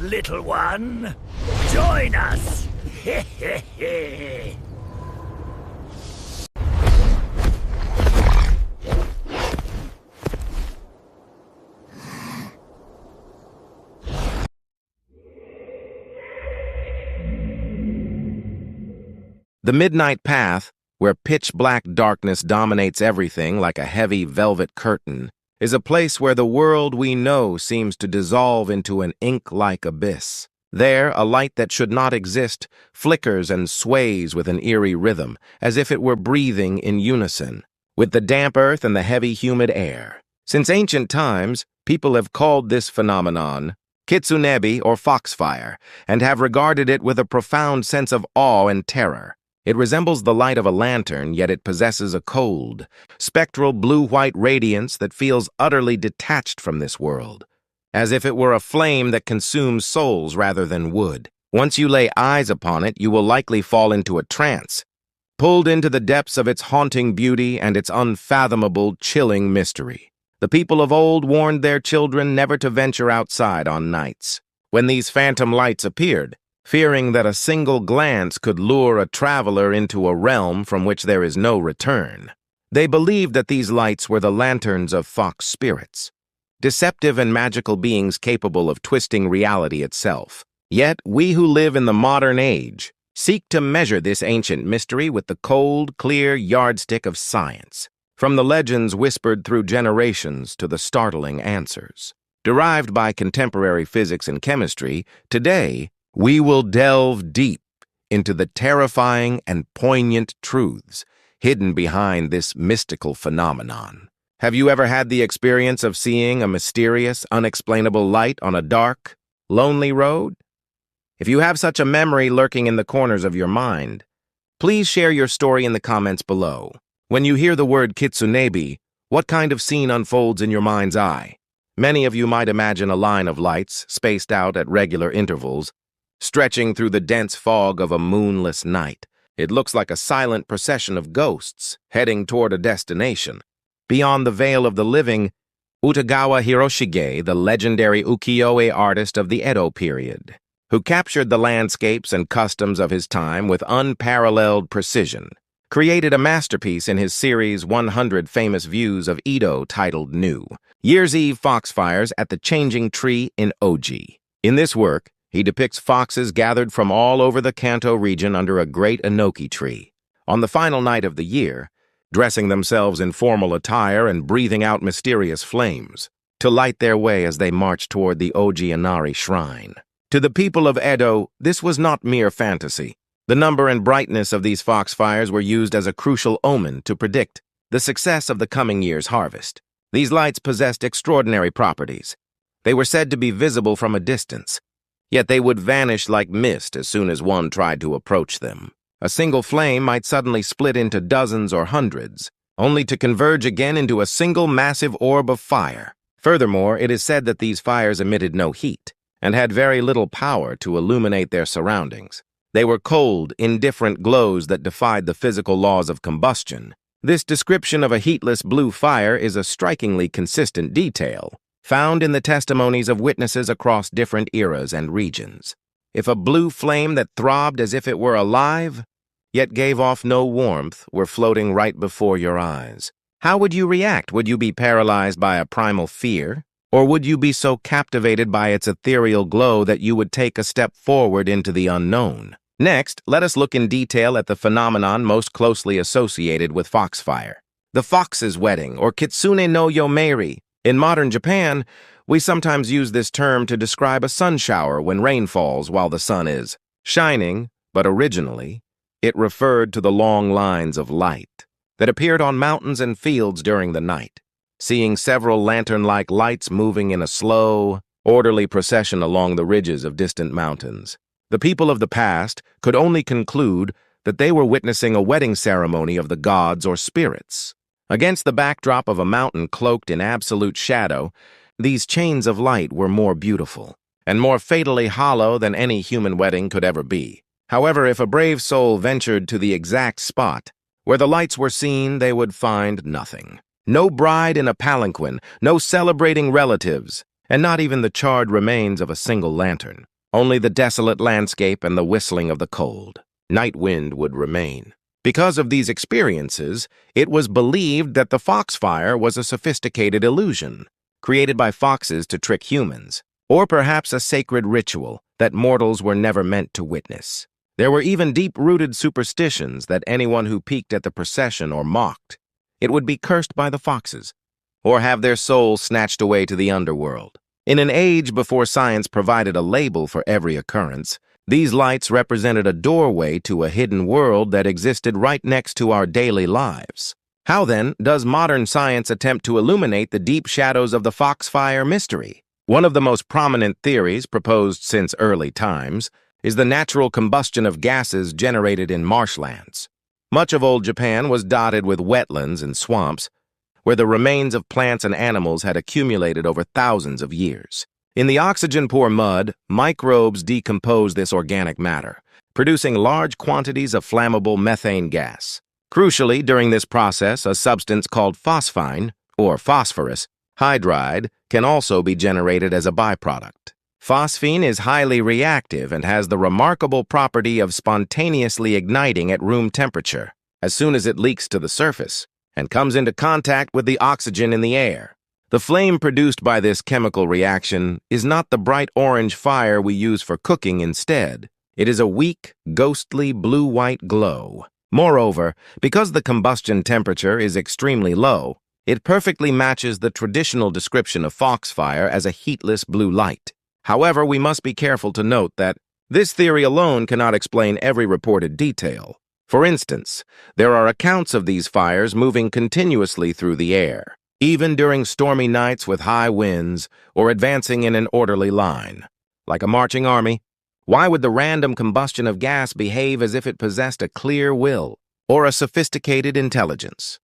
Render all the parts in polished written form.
little one. Join us! The midnight path, where pitch-black darkness dominates everything like a heavy velvet curtain, is a place where the world we know seems to dissolve into an ink-like abyss. There, a light that should not exist flickers and sways with an eerie rhythm, as if it were breathing in unison with the damp earth and the heavy, humid air. Since ancient times, people have called this phenomenon Kitsunebi or foxfire, and have regarded it with a profound sense of awe and terror. It resembles the light of a lantern, yet it possesses a cold, spectral blue-white radiance that feels utterly detached from this world, as if it were a flame that consumes souls rather than wood. Once you lay eyes upon it, you will likely fall into a trance, pulled into the depths of its haunting beauty and its unfathomable, chilling mystery. The people of old warned their children never to venture outside on nights. When these phantom lights appeared, fearing that a single glance could lure a traveler into a realm from which there is no return, they believed that these lights were the lanterns of fox spirits, deceptive and magical beings capable of twisting reality itself. Yet, we who live in the modern age seek to measure this ancient mystery with the cold, clear yardstick of science, from the legends whispered through generations to the startling answers derived by contemporary physics and chemistry. Today, we will delve deep into the terrifying and poignant truths hidden behind this mystical phenomenon. Have you ever had the experience of seeing a mysterious, unexplainable light on a dark, lonely road? If you have such a memory lurking in the corners of your mind, please share your story in the comments below. When you hear the word Kitsunebi, what kind of scene unfolds in your mind's eye? Many of you might imagine a line of lights, spaced out at regular intervals, stretching through the dense fog of a moonless night. It looks like a silent procession of ghosts heading toward a destination. Beyond the veil of the living, Utagawa Hiroshige, the legendary ukiyo-e artist of the Edo period, who captured the landscapes and customs of his time with unparalleled precision, created a masterpiece in his series 100 Famous Views of Edo titled New Year's Eve Foxfires at the Changing Tree in Oji. In this work, he depicts foxes gathered from all over the Kanto region under a great enoki tree. On the final night of the year, dressing themselves in formal attire and breathing out mysterious flames, to light their way as they march toward the Oji Inari shrine. To the people of Edo, this was not mere fantasy. The number and brightness of these foxfires were used as a crucial omen to predict the success of the coming year's harvest. These lights possessed extraordinary properties. They were said to be visible from a distance, yet they would vanish like mist as soon as one tried to approach them. A single flame might suddenly split into dozens or hundreds, only to converge again into a single massive orb of fire. Furthermore, it is said that these fires emitted no heat and had very little power to illuminate their surroundings. They were cold, indifferent glows that defied the physical laws of combustion. This description of a heatless blue fire is a strikingly consistent detail, found in the testimonies of witnesses across different eras and regions. If a blue flame that throbbed as if it were alive, yet gave off no warmth, were floating right before your eyes, how would you react? Would you be paralyzed by a primal fear? Or would you be so captivated by its ethereal glow that you would take a step forward into the unknown? Next, let us look in detail at the phenomenon most closely associated with foxfire: the fox's wedding, or Kitsune no Yomeiri. In modern Japan, we sometimes use this term to describe a sun shower when rain falls while the sun is shining, but originally, it referred to the long lines of light that appeared on mountains and fields during the night, seeing several lantern-like lights moving in a slow, orderly procession along the ridges of distant mountains. The people of the past could only conclude that they were witnessing a wedding ceremony of the gods or spirits. Against the backdrop of a mountain cloaked in absolute shadow, these chains of light were more beautiful and more fatally hollow than any human wedding could ever be. However, if a brave soul ventured to the exact spot where the lights were seen, they would find nothing. No bride in a palanquin, no celebrating relatives, and not even the charred remains of a single lantern. Only the desolate landscape and the whistling of the cold. Night wind would remain. Because of these experiences, it was believed that the foxfire was a sophisticated illusion, created by foxes to trick humans, or perhaps a sacred ritual that mortals were never meant to witness. There were even deep-rooted superstitions that anyone who peeked at the procession or mocked it would be cursed by the foxes, or have their souls snatched away to the underworld. In an age before science provided a label for every occurrence, these lights represented a doorway to a hidden world that existed right next to our daily lives. How, then, does modern science attempt to illuminate the deep shadows of the foxfire mystery? One of the most prominent theories proposed since early times is the natural combustion of gases generated in marshlands. Much of old Japan was dotted with wetlands and swamps, where the remains of plants and animals had accumulated over thousands of years. In the oxygen-poor mud, microbes decompose this organic matter, producing large quantities of flammable methane gas. Crucially, during this process, a substance called phosphine, or phosphorus, hydride, can also be generated as a byproduct. Phosphine is highly reactive and has the remarkable property of spontaneously igniting at room temperature as soon as it leaks to the surface and comes into contact with the oxygen in the air. The flame produced by this chemical reaction is not the bright orange fire we use for cooking instead. It is a weak, ghostly blue-white glow. Moreover, because the combustion temperature is extremely low, it perfectly matches the traditional description of foxfire as a heatless blue light. However, we must be careful to note that this theory alone cannot explain every reported detail. For instance, there are accounts of these fires moving continuously through the air, even during stormy nights with high winds or advancing in an orderly line. Like a marching army, why would the random combustion of gas behave as if it possessed a clear will or a sophisticated intelligence?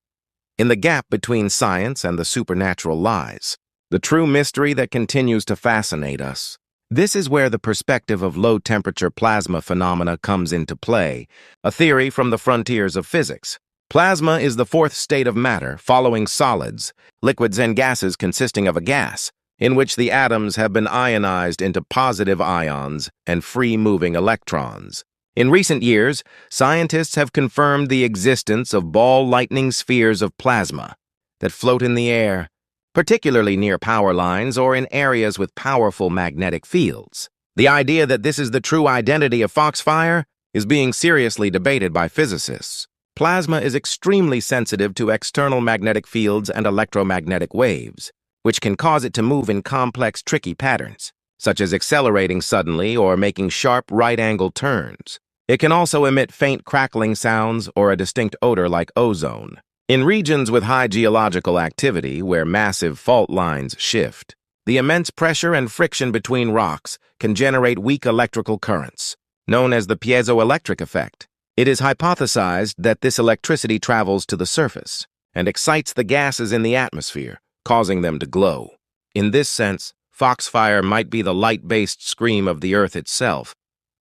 In the gap between science and the supernatural lies the true mystery that continues to fascinate us. This is where the perspective of low-temperature plasma phenomena comes into play, a theory from the frontiers of physics. Plasma is the fourth state of matter, following solids, liquids and gases consisting of a gas, in which the atoms have been ionized into positive ions and free-moving electrons. In recent years, scientists have confirmed the existence of ball-lightning spheres of plasma that float in the air, particularly near power lines or in areas with powerful magnetic fields. The idea that this is the true identity of foxfire is being seriously debated by physicists. Plasma is extremely sensitive to external magnetic fields and electromagnetic waves, which can cause it to move in complex, tricky patterns, such as accelerating suddenly or making sharp right-angle turns. It can also emit faint crackling sounds or a distinct odor like ozone. In regions with high geological activity, where massive fault lines shift, the immense pressure and friction between rocks can generate weak electrical currents, known as the piezoelectric effect. It is hypothesized that this electricity travels to the surface and excites the gases in the atmosphere, causing them to glow. In this sense, foxfire might be the light-based scream of the Earth itself,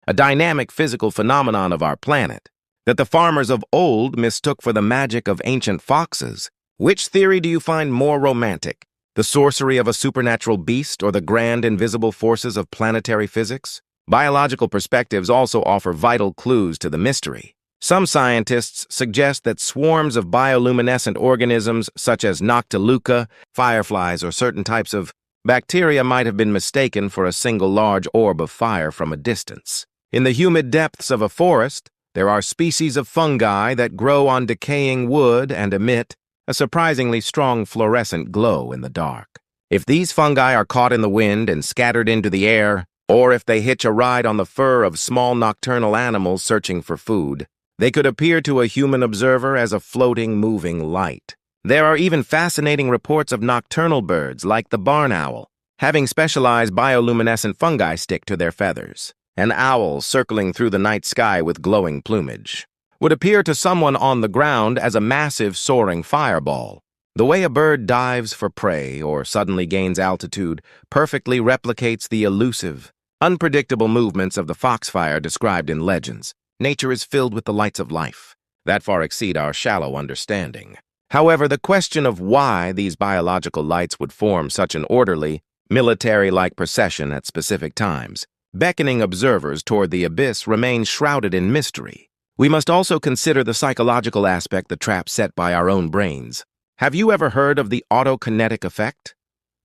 a dynamic physical phenomenon of our planet that the farmers of old mistook for the magic of ancient foxes. Which theory do you find more romantic? The sorcery of a supernatural beast or the grand invisible forces of planetary physics? Biological perspectives also offer vital clues to the mystery. Some scientists suggest that swarms of bioluminescent organisms such as Noctiluca, fireflies, or certain types of bacteria might have been mistaken for a single large orb of fire from a distance. In the humid depths of a forest, there are species of fungi that grow on decaying wood and emit a surprisingly strong fluorescent glow in the dark. If these fungi are caught in the wind and scattered into the air, or if they hitch a ride on the fur of small nocturnal animals searching for food, they could appear to a human observer as a floating, moving light. There are even fascinating reports of nocturnal birds like the barn owl, having specialized bioluminescent fungi stick to their feathers. An owl circling through the night sky with glowing plumage would appear to someone on the ground as a massive soaring fireball. The way a bird dives for prey or suddenly gains altitude perfectly replicates the elusive, unpredictable movements of the foxfire described in legends. Nature is filled with the lights of life that far exceed our shallow understanding. However, the question of why these biological lights would form such an orderly, military-like procession at specific times beckoning observers toward the abyss remains shrouded in mystery. We must also consider the psychological aspect, the trap set by our own brains. Have you ever heard of the autokinetic effect?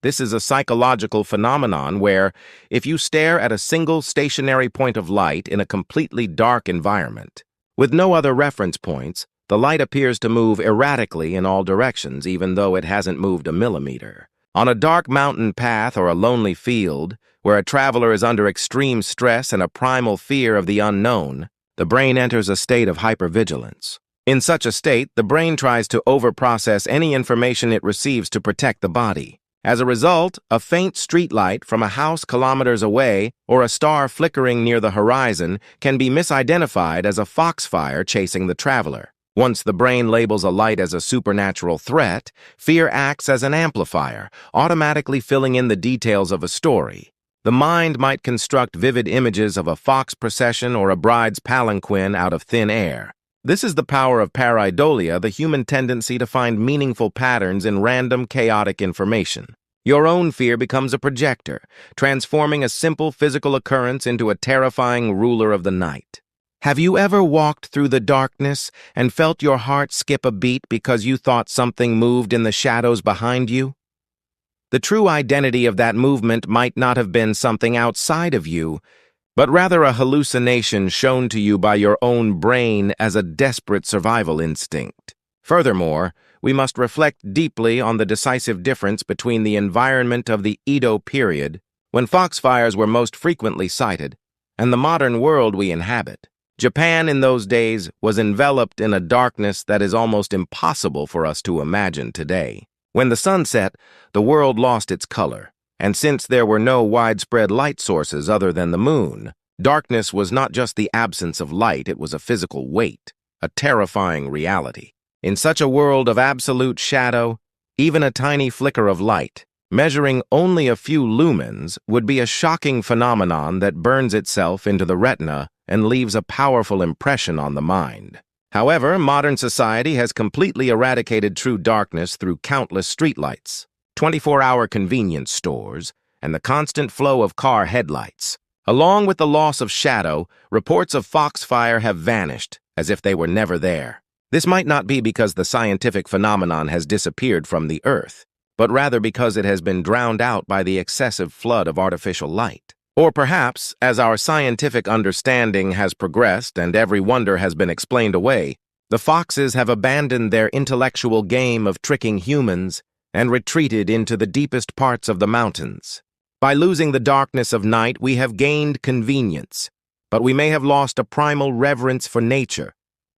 This is a psychological phenomenon where, if you stare at a single stationary point of light in a completely dark environment, with no other reference points, the light appears to move erratically in all directions, even though it hasn't moved a millimeter. On a dark mountain path or a lonely field, where a traveler is under extreme stress and a primal fear of the unknown, the brain enters a state of hypervigilance. In such a state, the brain tries to overprocess any information it receives to protect the body. As a result, a faint streetlight from a house kilometers away or a star flickering near the horizon can be misidentified as a foxfire chasing the traveler. Once the brain labels a light as a supernatural threat, fear acts as an amplifier, automatically filling in the details of a story. The mind might construct vivid images of a fox procession or a bride's palanquin out of thin air. This is the power of pareidolia, the human tendency to find meaningful patterns in random, chaotic information. Your own fear becomes a projector, transforming a simple physical occurrence into a terrifying ruler of the night. Have you ever walked through the darkness and felt your heart skip a beat because you thought something moved in the shadows behind you? The true identity of that movement might not have been something outside of you, but rather a hallucination shown to you by your own brain as a desperate survival instinct. Furthermore, we must reflect deeply on the decisive difference between the environment of the Edo period, when foxfires were most frequently sighted, and the modern world we inhabit. Japan in those days was enveloped in a darkness that is almost impossible for us to imagine today. When the sun set, the world lost its color. And since there were no widespread light sources other than the moon, darkness was not just the absence of light, it was a physical weight, a terrifying reality. In such a world of absolute shadow, even a tiny flicker of light, measuring only a few lumens, would be a shocking phenomenon that burns itself into the retina and leaves a powerful impression on the mind. However, modern society has completely eradicated true darkness through countless streetlights, 24-hour convenience stores, and the constant flow of car headlights. Along with the loss of shadow, reports of foxfire have vanished, as if they were never there. This might not be because the scientific phenomenon has disappeared from the Earth, but rather because it has been drowned out by the excessive flood of artificial light. Or perhaps, as our scientific understanding has progressed and every wonder has been explained away, the foxes have abandoned their intellectual game of tricking humans and retreated into the deepest parts of the mountains. By losing the darkness of night, we have gained convenience, but we may have lost a primal reverence for nature,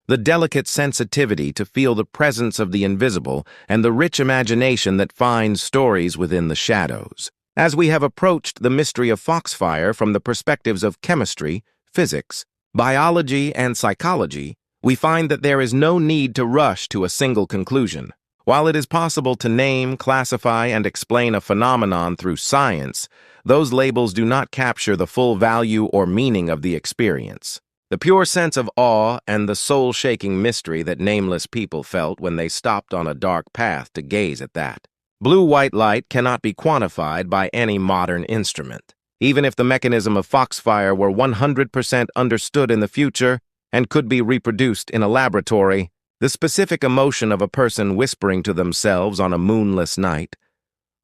the delicate sensitivity to feel the presence of the invisible, and the rich imagination that finds stories within the shadows. As we have approached the mystery of foxfire from the perspectives of chemistry, physics, biology, and psychology, we find that there is no need to rush to a single conclusion. While it is possible to name, classify, and explain a phenomenon through science, those labels do not capture the full value or meaning of the experience. The pure sense of awe and the soul-shaking mystery that nameless people felt when they stopped on a dark path to gaze at that. Blue-white light cannot be quantified by any modern instrument. Even if the mechanism of foxfire were 100% understood in the future and could be reproduced in a laboratory, the specific emotion of a person whispering to themselves on a moonless night,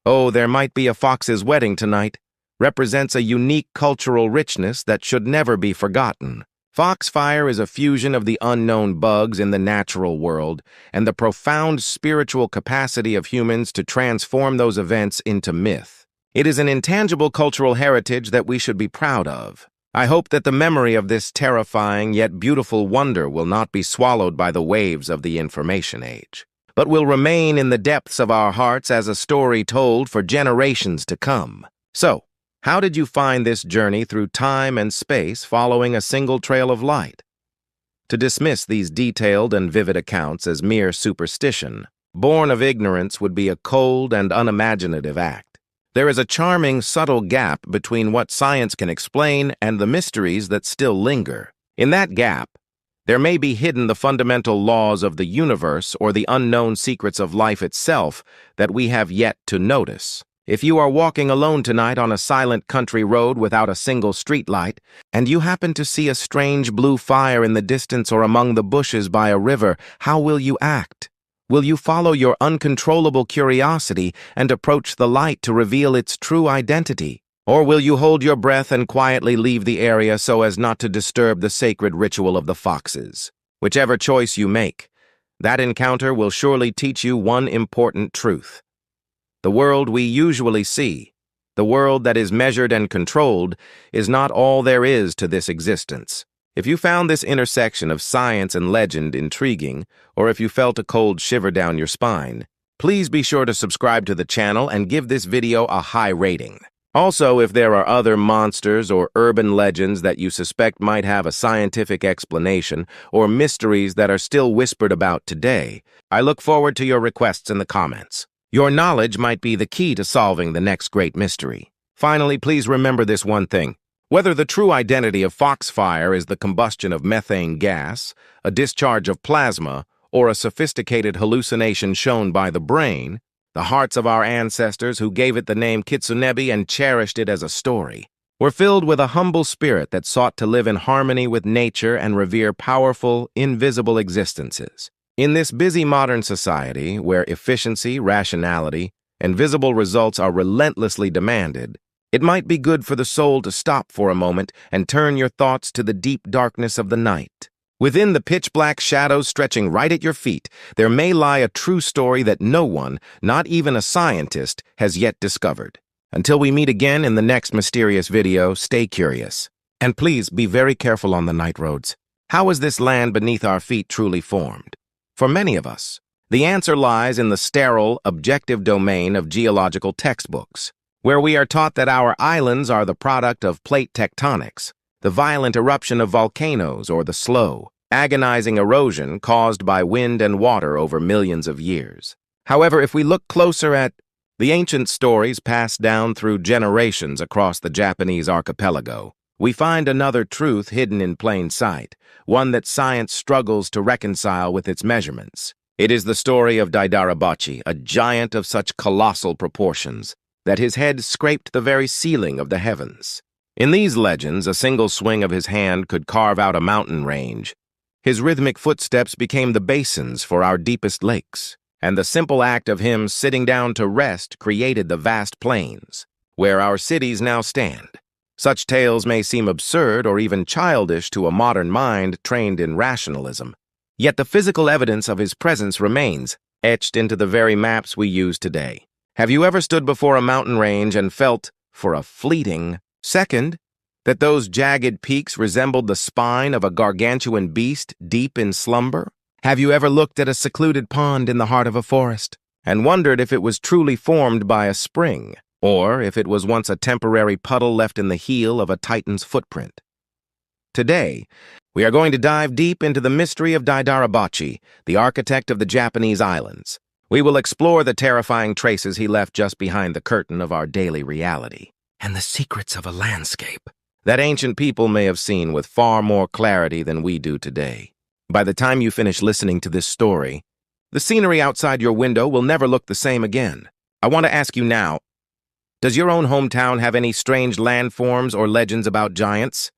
"Oh, there might be a fox's wedding tonight," represents a unique cultural richness that should never be forgotten. Foxfire is a fusion of the unknown bugs in the natural world and the profound spiritual capacity of humans to transform those events into myth. It is an intangible cultural heritage that we should be proud of. I hope that the memory of this terrifying yet beautiful wonder will not be swallowed by the waves of the information age, but will remain in the depths of our hearts as a story told for generations to come. So, how did you find this journey through time and space following a single trail of light? To dismiss these detailed and vivid accounts as mere superstition, born of ignorance, would be a cold and unimaginative act. There is a charming, subtle gap between what science can explain and the mysteries that still linger. In that gap, there may be hidden the fundamental laws of the universe or the unknown secrets of life itself that we have yet to notice. If you are walking alone tonight on a silent country road without a single streetlight, and you happen to see a strange blue fire in the distance or among the bushes by a river, how will you act? Will you follow your uncontrollable curiosity and approach the light to reveal its true identity? Or will you hold your breath and quietly leave the area so as not to disturb the sacred ritual of the foxes? Whichever choice you make, that encounter will surely teach you one important truth. The world we usually see, the world that is measured and controlled, is not all there is to this existence. If you found this intersection of science and legend intriguing, or if you felt a cold shiver down your spine, please be sure to subscribe to the channel and give this video a high rating. Also, if there are other monsters or urban legends that you suspect might have a scientific explanation, or mysteries that are still whispered about today, I look forward to your requests in the comments. Your knowledge might be the key to solving the next great mystery. Finally, please remember this one thing. Whether the true identity of foxfire is the combustion of methane gas, a discharge of plasma, or a sophisticated hallucination shown by the brain, the hearts of our ancestors who gave it the name Kitsunebi and cherished it as a story were filled with a humble spirit that sought to live in harmony with nature and revere powerful, invisible existences. In this busy modern society, where efficiency, rationality, and visible results are relentlessly demanded, it might be good for the soul to stop for a moment and turn your thoughts to the deep darkness of the night. Within the pitch-black shadows stretching right at your feet, there may lie a true story that no one, not even a scientist, has yet discovered. Until we meet again in the next mysterious video, stay curious. And please be very careful on the night roads. How is this land beneath our feet truly formed? For many of us, the answer lies in the sterile, objective domain of geological textbooks, where we are taught that our islands are the product of plate tectonics, the violent eruption of volcanoes, or the slow, agonizing erosion caused by wind and water over millions of years. However, if we look closer at the ancient stories passed down through generations across the Japanese archipelago, we find another truth hidden in plain sight, one that science struggles to reconcile with its measurements. It is the story of Daidarabotchi, a giant of such colossal proportions that his head scraped the very ceiling of the heavens. In these legends, a single swing of his hand could carve out a mountain range. His rhythmic footsteps became the basins for our deepest lakes, and the simple act of him sitting down to rest created the vast plains, where our cities now stand. Such tales may seem absurd or even childish to a modern mind trained in rationalism, yet the physical evidence of his presence remains, etched into the very maps we use today. Have you ever stood before a mountain range and felt, for a fleeting second, that those jagged peaks resembled the spine of a gargantuan beast deep in slumber? Have you ever looked at a secluded pond in the heart of a forest and wondered if it was truly formed by a spring, or if it was once a temporary puddle left in the heel of a titan's footprint? Today, we are going to dive deep into the mystery of Daidarabotchi, the architect of the Japanese islands. We will explore the terrifying traces he left just behind the curtain of our daily reality, and the secrets of a landscape that ancient people may have seen with far more clarity than we do today. By the time you finish listening to this story, the scenery outside your window will never look the same again. I want to ask you now, does your own hometown have any strange landforms or legends about giants?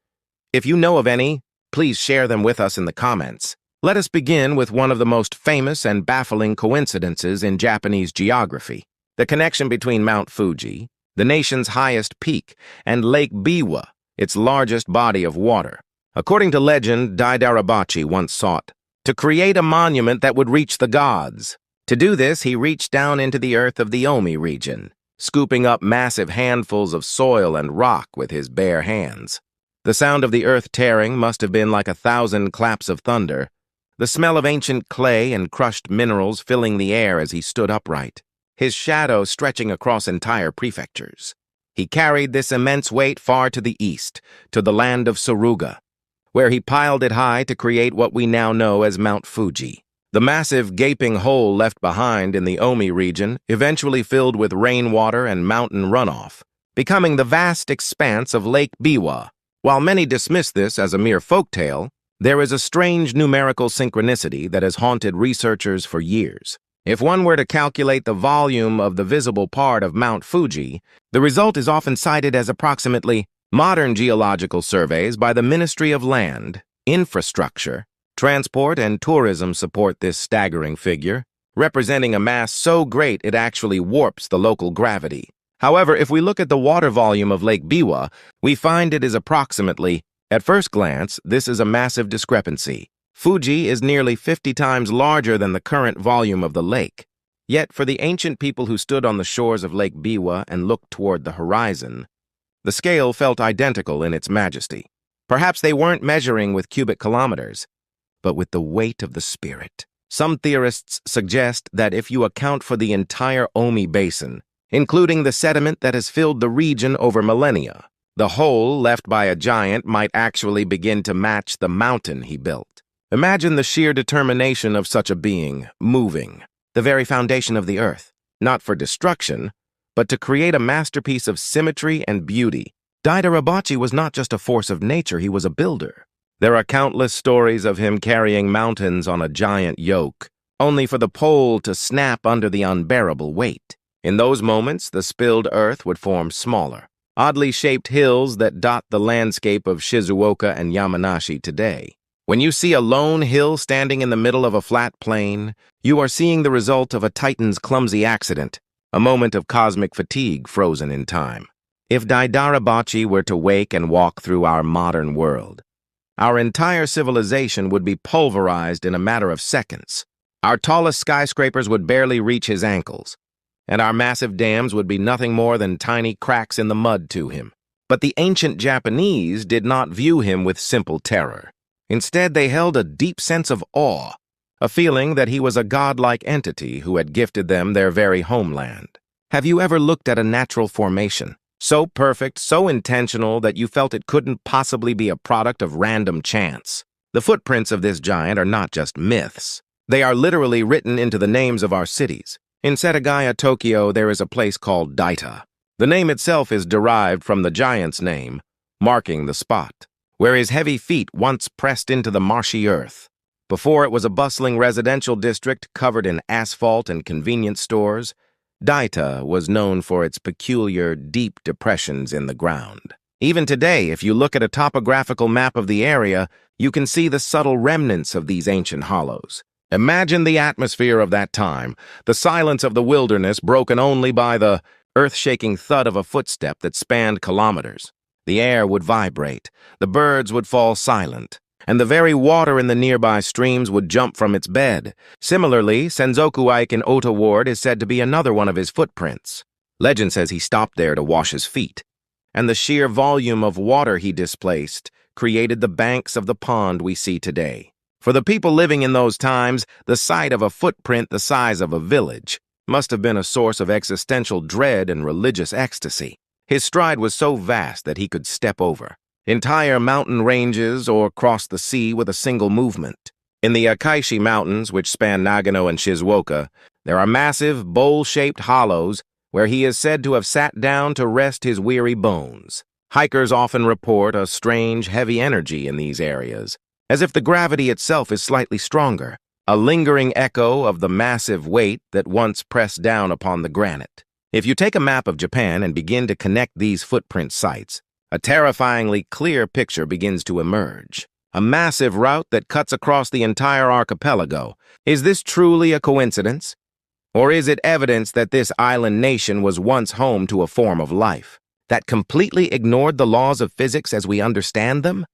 If you know of any, please share them with us in the comments. Let us begin with one of the most famous and baffling coincidences in Japanese geography: the connection between Mount Fuji, the nation's highest peak, and Lake Biwa, its largest body of water. According to legend, Daidarabotchi once sought to create a monument that would reach the gods. To do this, he reached down into the earth of the Omi region, scooping up massive handfuls of soil and rock with his bare hands. The sound of the earth tearing must have been like 1,000 claps of thunder, the smell of ancient clay and crushed minerals filling the air as he stood upright, his shadow stretching across entire prefectures. He carried this immense weight far to the east, to the land of Suruga, where he piled it high to create what we now know as Mount Fuji. The massive gaping hole left behind in the Omi region eventually filled with rainwater and mountain runoff, becoming the vast expanse of Lake Biwa. While many dismiss this as a mere folktale, there is a strange numerical synchronicity that has haunted researchers for years. If one were to calculate the volume of the visible part of Mount Fuji, the result is often cited as approximately modern geological surveys by the Ministry of Land, Infrastructure, Transport, and Tourism support this staggering figure, representing a mass so great it actually warps the local gravity. However, if we look at the water volume of Lake Biwa, we find it is approximately, at first glance, this is a massive discrepancy. Fuji is nearly 50 times larger than the current volume of the lake. Yet, for the ancient people who stood on the shores of Lake Biwa and looked toward the horizon, the scale felt identical in its majesty. Perhaps they weren't measuring with cubic kilometers, but with the weight of the spirit. Some theorists suggest that if you account for the entire Omi Basin, including the sediment that has filled the region over millennia, the hole left by a giant might actually begin to match the mountain he built. Imagine the sheer determination of such a being, moving, the very foundation of the earth, not for destruction, but to create a masterpiece of symmetry and beauty. Daidarabotchi was not just a force of nature, he was a builder. There are countless stories of him carrying mountains on a giant yoke, only for the pole to snap under the unbearable weight. In those moments, the spilled earth would form smaller, oddly shaped hills that dot the landscape of Shizuoka and Yamanashi today. When you see a lone hill standing in the middle of a flat plain, you are seeing the result of a titan's clumsy accident, a moment of cosmic fatigue frozen in time. If Daidarabotchi were to wake and walk through our modern world, our entire civilization would be pulverized in a matter of seconds. Our tallest skyscrapers would barely reach his ankles, and our massive dams would be nothing more than tiny cracks in the mud to him. But the ancient Japanese did not view him with simple terror. Instead, they held a deep sense of awe, a feeling that he was a godlike entity who had gifted them their very homeland. Have you ever looked at a natural formation, so perfect, so intentional that you felt it couldn't possibly be a product of random chance? The footprints of this giant are not just myths. They are literally written into the names of our cities. In Setagaya, Tokyo, there is a place called Daita. The name itself is derived from the giant's name, marking the spot, where his heavy feet once pressed into the marshy earth. Before it was a bustling residential district covered in asphalt and convenience stores, Daita was known for its peculiar, deep depressions in the ground. Even today, if you look at a topographical map of the area, you can see the subtle remnants of these ancient hollows. Imagine the atmosphere of that time, the silence of the wilderness broken only by the earth-shaking thud of a footstep that spanned kilometers. The air would vibrate, the birds would fall silent, and the very water in the nearby streams would jump from its bed. Similarly, Senzoku-ike in Ota Ward is said to be another one of his footprints. Legend says he stopped there to wash his feet, and the sheer volume of water he displaced created the banks of the pond we see today. For the people living in those times, the sight of a footprint the size of a village must have been a source of existential dread and religious ecstasy. His stride was so vast that he could step over entire mountain ranges or cross the sea with a single movement. In the Akaishi Mountains, which span Nagano and Shizuoka, there are massive, bowl-shaped hollows where he is said to have sat down to rest his weary bones. Hikers often report a strange, heavy energy in these areas, as if the gravity itself is slightly stronger, a lingering echo of the massive weight that once pressed down upon the granite. If you take a map of Japan and begin to connect these footprint sites, a terrifyingly clear picture begins to emerge. A massive route that cuts across the entire archipelago. Is this truly a coincidence? Or is it evidence that this island nation was once home to a form of life that completely ignored the laws of physics as we understand them?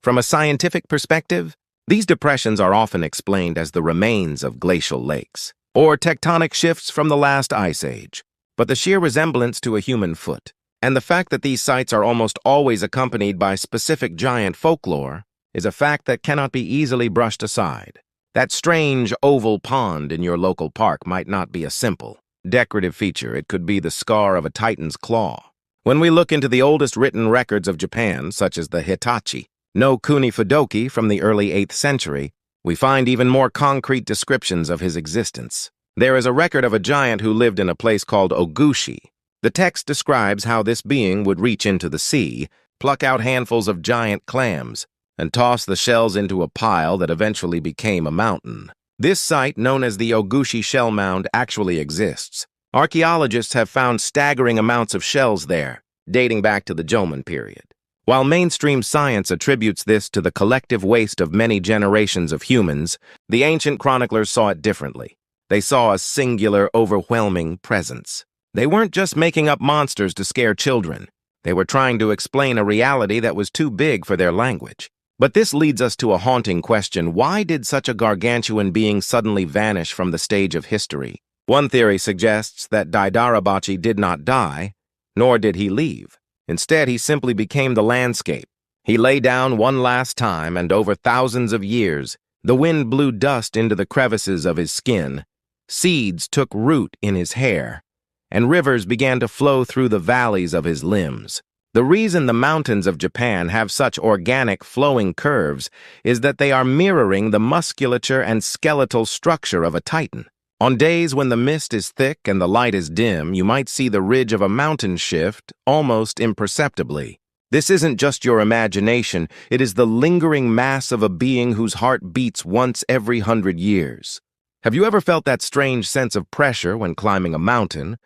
From a scientific perspective, these depressions are often explained as the remains of glacial lakes or tectonic shifts from the last ice age. But the sheer resemblance to a human foot, and the fact that these sites are almost always accompanied by specific giant folklore, is a fact that cannot be easily brushed aside. That strange oval pond in your local park might not be a simple, decorative feature. It could be the scar of a titan's claw. When we look into the oldest written records of Japan, such as the Itachi no Kuni Fudoki from the early 8th century, we find even more concrete descriptions of his existence. There is a record of a giant who lived in a place called Ogushi. The text describes how this being would reach into the sea, pluck out handfuls of giant clams, and toss the shells into a pile that eventually became a mountain. This site, known as the Ogushi Shell Mound, actually exists. Archaeologists have found staggering amounts of shells there, dating back to the Jomon period. While mainstream science attributes this to the collective waste of many generations of humans, the ancient chroniclers saw it differently. They saw a singular, overwhelming presence. They weren't just making up monsters to scare children. They were trying to explain a reality that was too big for their language. But this leads us to a haunting question. Why did such a gargantuan being suddenly vanish from the stage of history? One theory suggests that Daidarabotchi did not die, nor did he leave. Instead, he simply became the landscape. He lay down one last time, and over thousands of years, the wind blew dust into the crevices of his skin. Seeds took root in his hair, and rivers began to flow through the valleys of his limbs. The reason the mountains of Japan have such organic flowing curves is that they are mirroring the musculature and skeletal structure of a titan. On days when the mist is thick and the light is dim, you might see the ridge of a mountain shift almost imperceptibly. This isn't just your imagination, it is the lingering mass of a being whose heart beats once every 100 years. Have you ever felt that strange sense of pressure when climbing a mountain,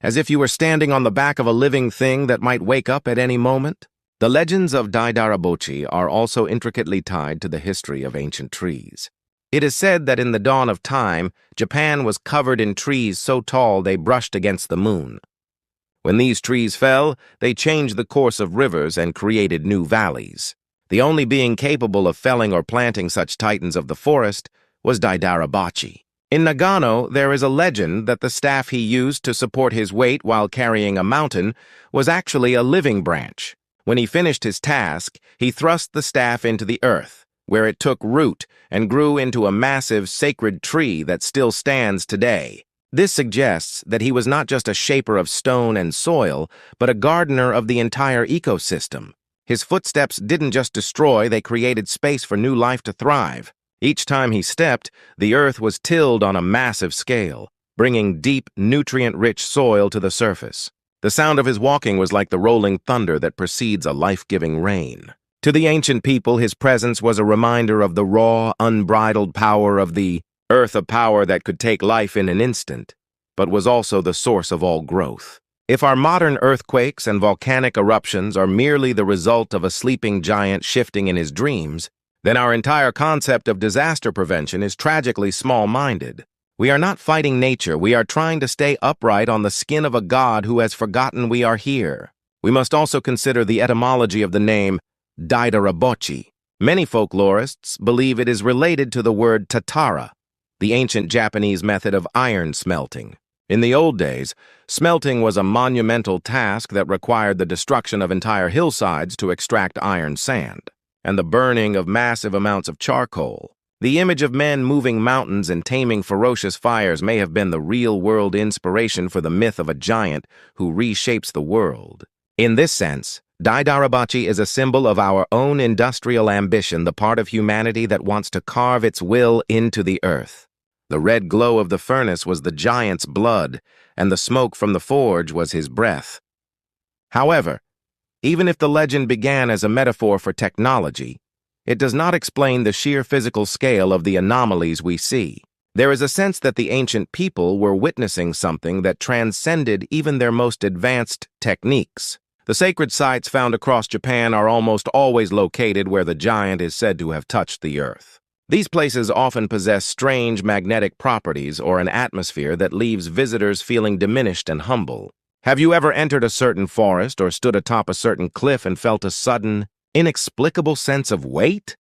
as if you were standing on the back of a living thing that might wake up at any moment? The legends of Daidarabotchi are also intricately tied to the history of ancient trees. It is said that in the dawn of time, Japan was covered in trees so tall they brushed against the moon. When these trees fell, they changed the course of rivers and created new valleys. The only being capable of felling or planting such titans of the forest was Daidarabotchi. In Nagano, there is a legend that the staff he used to support his weight while carrying a mountain was actually a living branch. When he finished his task, he thrust the staff into the earth, where it took root and grew into a massive sacred tree that still stands today. This suggests that he was not just a shaper of stone and soil, but a gardener of the entire ecosystem. His footsteps didn't just destroy, they created space for new life to thrive. Each time he stepped, the earth was tilled on a massive scale, bringing deep, nutrient-rich soil to the surface. The sound of his walking was like the rolling thunder that precedes a life-giving rain. To the ancient people, his presence was a reminder of the raw, unbridled power of the earth, a power that could take life in an instant, but was also the source of all growth. If our modern earthquakes and volcanic eruptions are merely the result of a sleeping giant shifting in his dreams, then our entire concept of disaster prevention is tragically small-minded. We are not fighting nature, we are trying to stay upright on the skin of a god who has forgotten we are here. We must also consider the etymology of the name Daidarabotchi. Many folklorists believe it is related to the word tatara, the ancient Japanese method of iron smelting. In the old days, smelting was a monumental task that required the destruction of entire hillsides to extract iron sand, and the burning of massive amounts of charcoal. The image of men moving mountains and taming ferocious fires may have been the real-world inspiration for the myth of a giant who reshapes the world. In this sense, Daidarabotchi is a symbol of our own industrial ambition, the part of humanity that wants to carve its will into the earth. The red glow of the furnace was the giant's blood, and the smoke from the forge was his breath. However, even if the legend began as a metaphor for technology, it does not explain the sheer physical scale of the anomalies we see. There is a sense that the ancient people were witnessing something that transcended even their most advanced techniques. The sacred sites found across Japan are almost always located where the giant is said to have touched the earth. These places often possess strange magnetic properties or an atmosphere that leaves visitors feeling diminished and humble. Have you ever entered a certain forest or stood atop a certain cliff and felt a sudden, inexplicable sense of weight?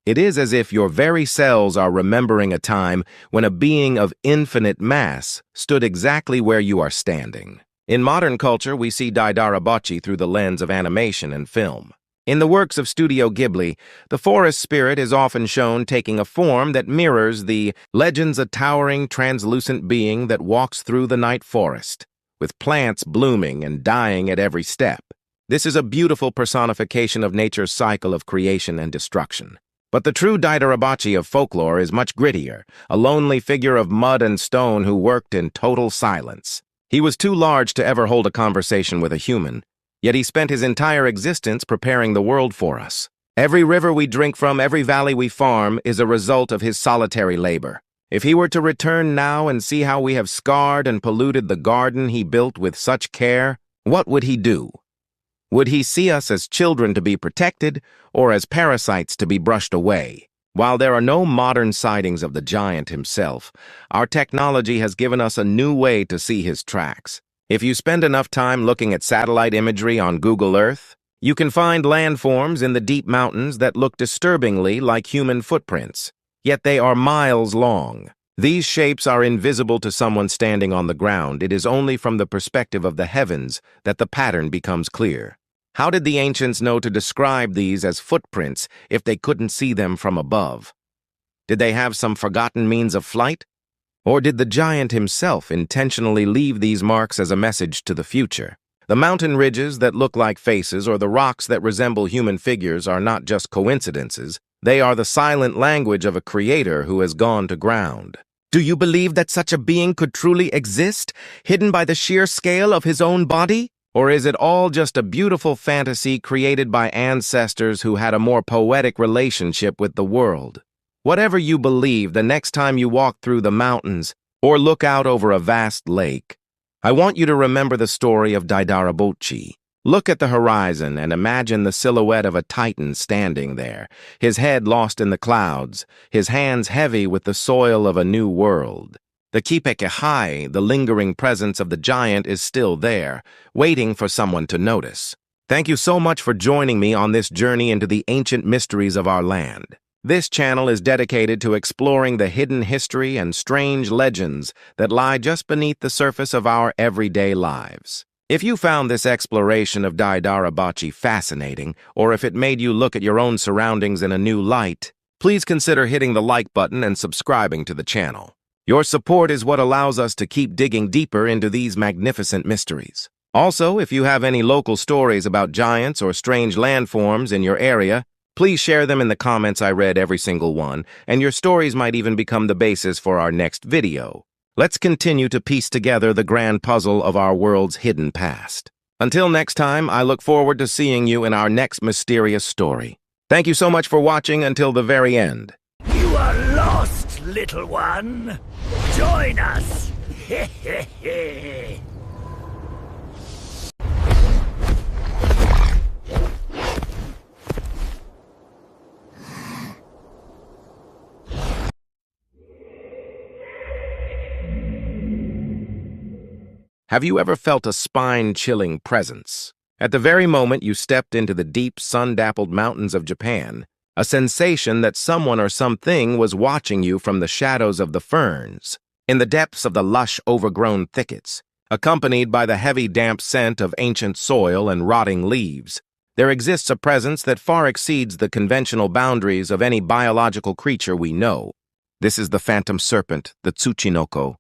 It is as if your very cells are remembering a time when a being of infinite mass stood exactly where you are standing. In modern culture, we see Daidarabotchi through the lens of animation and film. In the works of Studio Ghibli, the forest spirit is often shown taking a form that mirrors the legends, a towering, translucent being that walks through the night forest, with plants blooming and dying at every step. This is a beautiful personification of nature's cycle of creation and destruction. But the true Daidarabotchi of folklore is much grittier, a lonely figure of mud and stone who worked in total silence. He was too large to ever hold a conversation with a human, yet he spent his entire existence preparing the world for us. Every river we drink from, every valley we farm, is a result of his solitary labor. If he were to return now and see how we have scarred and polluted the garden he built with such care, what would he do? Would he see us as children to be protected or as parasites to be brushed away? While there are no modern sightings of the giant himself, our technology has given us a new way to see his tracks. If you spend enough time looking at satellite imagery on Google Earth, you can find landforms in the deep mountains that look disturbingly like human footprints, yet they are miles long. These shapes are invisible to someone standing on the ground. It is only from the perspective of the heavens that the pattern becomes clear. How did the ancients know to describe these as footprints if they couldn't see them from above? Did they have some forgotten means of flight? Or did the giant himself intentionally leave these marks as a message to the future? The mountain ridges that look like faces or the rocks that resemble human figures are not just coincidences. They are the silent language of a creator who has gone to ground. Do you believe that such a being could truly exist, hidden by the sheer scale of his own body? Or is it all just a beautiful fantasy created by ancestors who had a more poetic relationship with the world? Whatever you believe, the next time you walk through the mountains or look out over a vast lake, I want you to remember the story of Daidarabotchi. Look at the horizon and imagine the silhouette of a titan standing there, his head lost in the clouds, his hands heavy with the soil of a new world. The Kipekehai, the lingering presence of the giant, is still there, waiting for someone to notice. Thank you so much for joining me on this journey into the ancient mysteries of our land. This channel is dedicated to exploring the hidden history and strange legends that lie just beneath the surface of our everyday lives. If you found this exploration of Daidarabotchi fascinating, or if it made you look at your own surroundings in a new light, please consider hitting the like button and subscribing to the channel. Your support is what allows us to keep digging deeper into these magnificent mysteries. Also, if you have any local stories about giants or strange landforms in your area, please share them in the comments. I read every single one, and your stories might even become the basis for our next video. Let's continue to piece together the grand puzzle of our world's hidden past. Until next time, I look forward to seeing you in our next mysterious story. Thank you so much for watching until the very end. You are lost, little one. Join us. Have you ever felt a spine-chilling presence? At the very moment you stepped into the deep, sun-dappled mountains of Japan, a sensation that someone or something was watching you from the shadows of the ferns, in the depths of the lush, overgrown thickets, accompanied by the heavy, damp scent of ancient soil and rotting leaves. There exists a presence that far exceeds the conventional boundaries of any biological creature we know. This is the phantom serpent, the Tsuchinoko,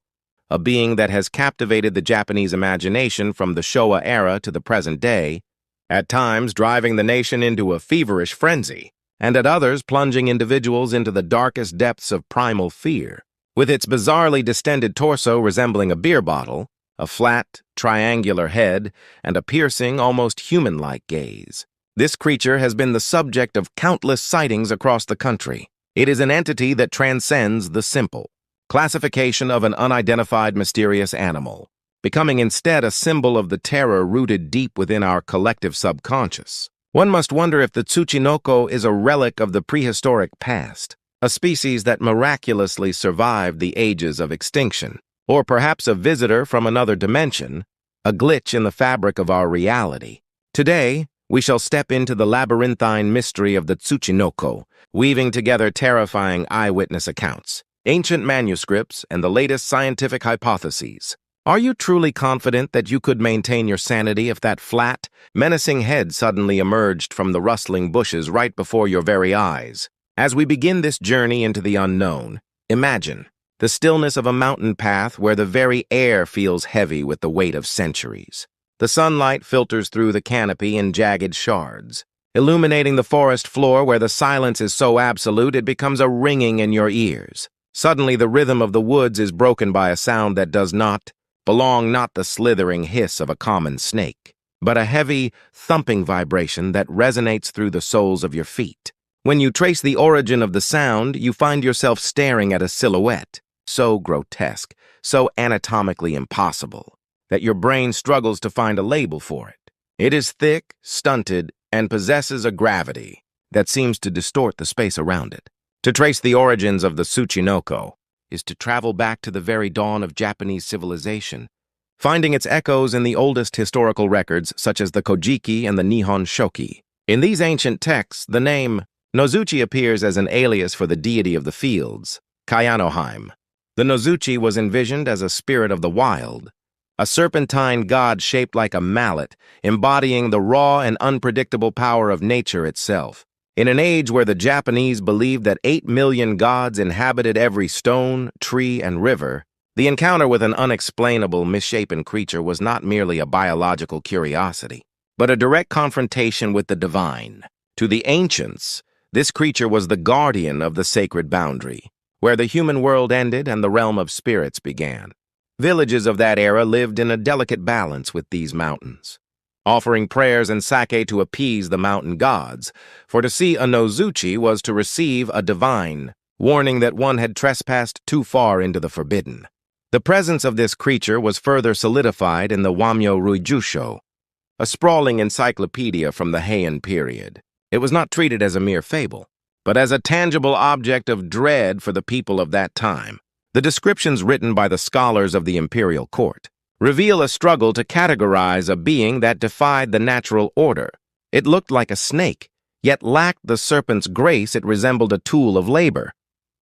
a being that has captivated the Japanese imagination from the Showa era to the present day, at times driving the nation into a feverish frenzy, and at others plunging individuals into the darkest depths of primal fear. With its bizarrely distended torso resembling a beer bottle, a flat, triangular head, and a piercing, almost human-like gaze, this creature has been the subject of countless sightings across the country. It is an entity that transcends the simple classification of an unidentified mysterious animal, becoming instead a symbol of the terror rooted deep within our collective subconscious. One must wonder if the Tsuchinoko is a relic of the prehistoric past, a species that miraculously survived the ages of extinction, or perhaps a visitor from another dimension, a glitch in the fabric of our reality. Today, we shall step into the labyrinthine mystery of the Tsuchinoko, weaving together terrifying eyewitness accounts, ancient manuscripts, and the latest scientific hypotheses. Are you truly confident that you could maintain your sanity if that flat, menacing head suddenly emerged from the rustling bushes right before your very eyes? As we begin this journey into the unknown, imagine the stillness of a mountain path where the very air feels heavy with the weight of centuries. The sunlight filters through the canopy in jagged shards, illuminating the forest floor where the silence is so absolute it becomes a ringing in your ears. Suddenly, the rhythm of the woods is broken by a sound that does not belong, not the slithering hiss of a common snake, but a heavy, thumping vibration that resonates through the soles of your feet. When you trace the origin of the sound, you find yourself staring at a silhouette, so grotesque, so anatomically impossible, that your brain struggles to find a label for it. It is thick, stunted, and possesses a gravity that seems to distort the space around it. To trace the origins of the Tsuchinoko is to travel back to the very dawn of Japanese civilization, finding its echoes in the oldest historical records such as the Kojiki and the Nihon Shoki. In these ancient texts, the name Nozuchi appears as an alias for the deity of the fields, Kayanoheim. The Nozuchi was envisioned as a spirit of the wild, a serpentine god shaped like a mallet, embodying the raw and unpredictable power of nature itself. In an age where the Japanese believed that 8 million gods inhabited every stone, tree, and river, the encounter with an unexplainable, misshapen creature was not merely a biological curiosity, but a direct confrontation with the divine. To the ancients, this creature was the guardian of the sacred boundary, where the human world ended and the realm of spirits began. Villages of that era lived in a delicate balance with these mountains, offering prayers and sake to appease the mountain gods, for to see a Nozuchi was to receive a divine, warning that one had trespassed too far into the forbidden. The presence of this creature was further solidified in the Wamyo Ruijusho, a sprawling encyclopedia from the Heian period. It was not treated as a mere fable, but as a tangible object of dread for the people of that time. The descriptions written by the scholars of the imperial court reveal a struggle to categorize a being that defied the natural order. It looked like a snake, yet lacked the serpent's grace. It resembled a tool of labor,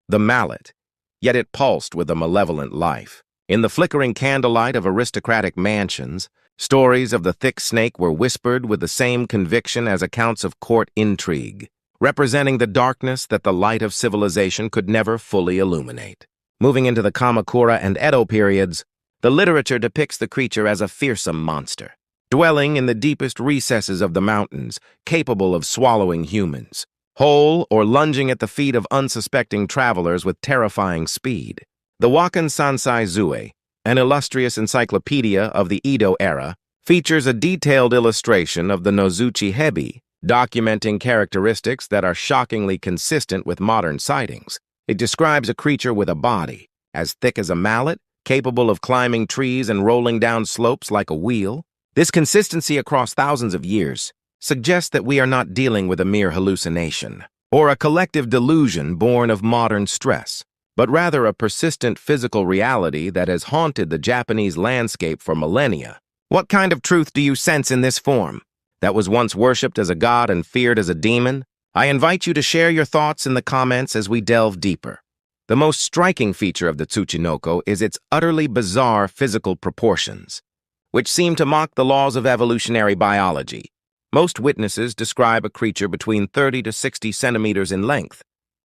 the mallet, yet it pulsed with a malevolent life. In the flickering candlelight of aristocratic mansions, stories of the thick snake were whispered with the same conviction as accounts of court intrigue, representing the darkness that the light of civilization could never fully illuminate. Moving into the Kamakura and Edo periods, the literature depicts the creature as a fearsome monster, dwelling in the deepest recesses of the mountains, capable of swallowing humans, whole or lunging at the feet of unsuspecting travelers with terrifying speed. The Wakan Sansai Zue, an illustrious encyclopedia of the Edo era, features a detailed illustration of the Nozuchi Hebi, documenting characteristics that are shockingly consistent with modern sightings. It describes a creature with a body as thick as a mallet, capable of climbing trees and rolling down slopes like a wheel. This consistency across thousands of years suggests that we are not dealing with a mere hallucination or a collective delusion born of modern stress, but rather a persistent physical reality that has haunted the Japanese landscape for millennia. What kind of truth do you sense in this form, that was once worshipped as a god and feared as a demon? I invite you to share your thoughts in the comments as we delve deeper. The most striking feature of the Tsuchinoko is its utterly bizarre physical proportions, which seem to mock the laws of evolutionary biology. Most witnesses describe a creature between 30 to 60 centimeters in length,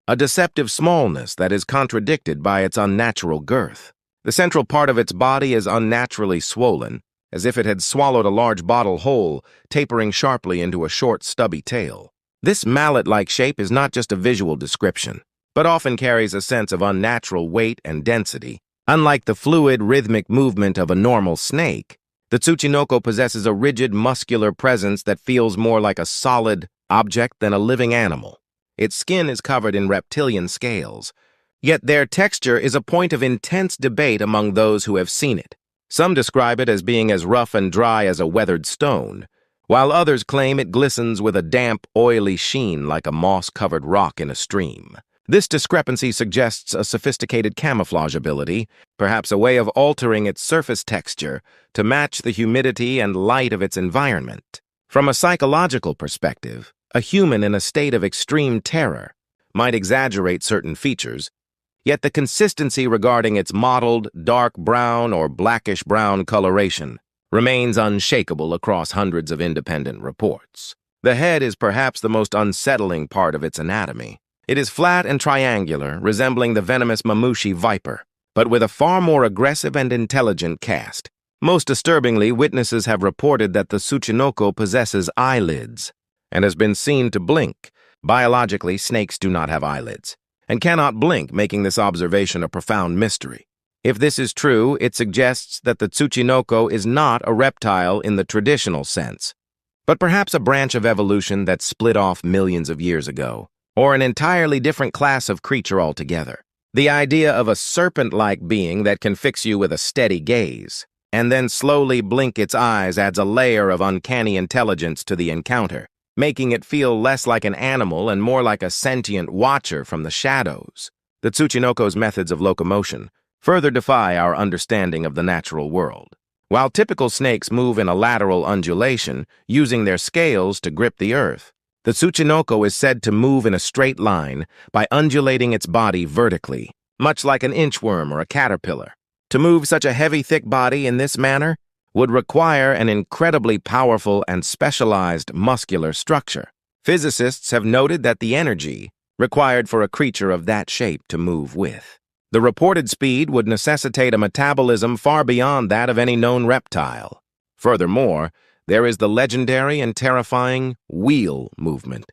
a deceptive smallness that is contradicted by its unnatural girth. The central part of its body is unnaturally swollen, as if it had swallowed a large bottle whole, tapering sharply into a short, stubby tail. This mallet-like shape is not just a visual description, but often carries a sense of unnatural weight and density. Unlike the fluid, rhythmic movement of a normal snake, the Tsuchinoko possesses a rigid, muscular presence that feels more like a solid object than a living animal. Its skin is covered in reptilian scales, yet their texture is a point of intense debate among those who have seen it. Some describe it as being as rough and dry as a weathered stone, while others claim it glistens with a damp, oily sheen like a moss-covered rock in a stream. This discrepancy suggests a sophisticated camouflage ability, perhaps a way of altering its surface texture to match the humidity and light of its environment. From a psychological perspective, a human in a state of extreme terror might exaggerate certain features, yet the consistency regarding its mottled, dark brown or blackish-brown coloration remains unshakable across hundreds of independent reports. The head is perhaps the most unsettling part of its anatomy. It is flat and triangular, resembling the venomous mamushi viper, but with a far more aggressive and intelligent cast. Most disturbingly, witnesses have reported that the Tsuchinoko possesses eyelids and has been seen to blink. Biologically, snakes do not have eyelids and cannot blink, making this observation a profound mystery. If this is true, it suggests that the Tsuchinoko is not a reptile in the traditional sense, but perhaps a branch of evolution that split off millions of years ago, or an entirely different class of creature altogether. The idea of a serpent-like being that can fix you with a steady gaze, and then slowly blink its eyes adds a layer of uncanny intelligence to the encounter, making it feel less like an animal and more like a sentient watcher from the shadows. The Tsuchinoko's methods of locomotion further defy our understanding of the natural world. While typical snakes move in a lateral undulation, using their scales to grip the earth, the Tsuchinoko is said to move in a straight line by undulating its body vertically, much like an inchworm or a caterpillar. To move such a heavy, thick body in this manner would require an incredibly powerful and specialized muscular structure. Physicists have noted that the energy required for a creature of that shape to move with. The reported speed would necessitate a metabolism far beyond that of any known reptile. Furthermore, there is the legendary and terrifying wheel movement.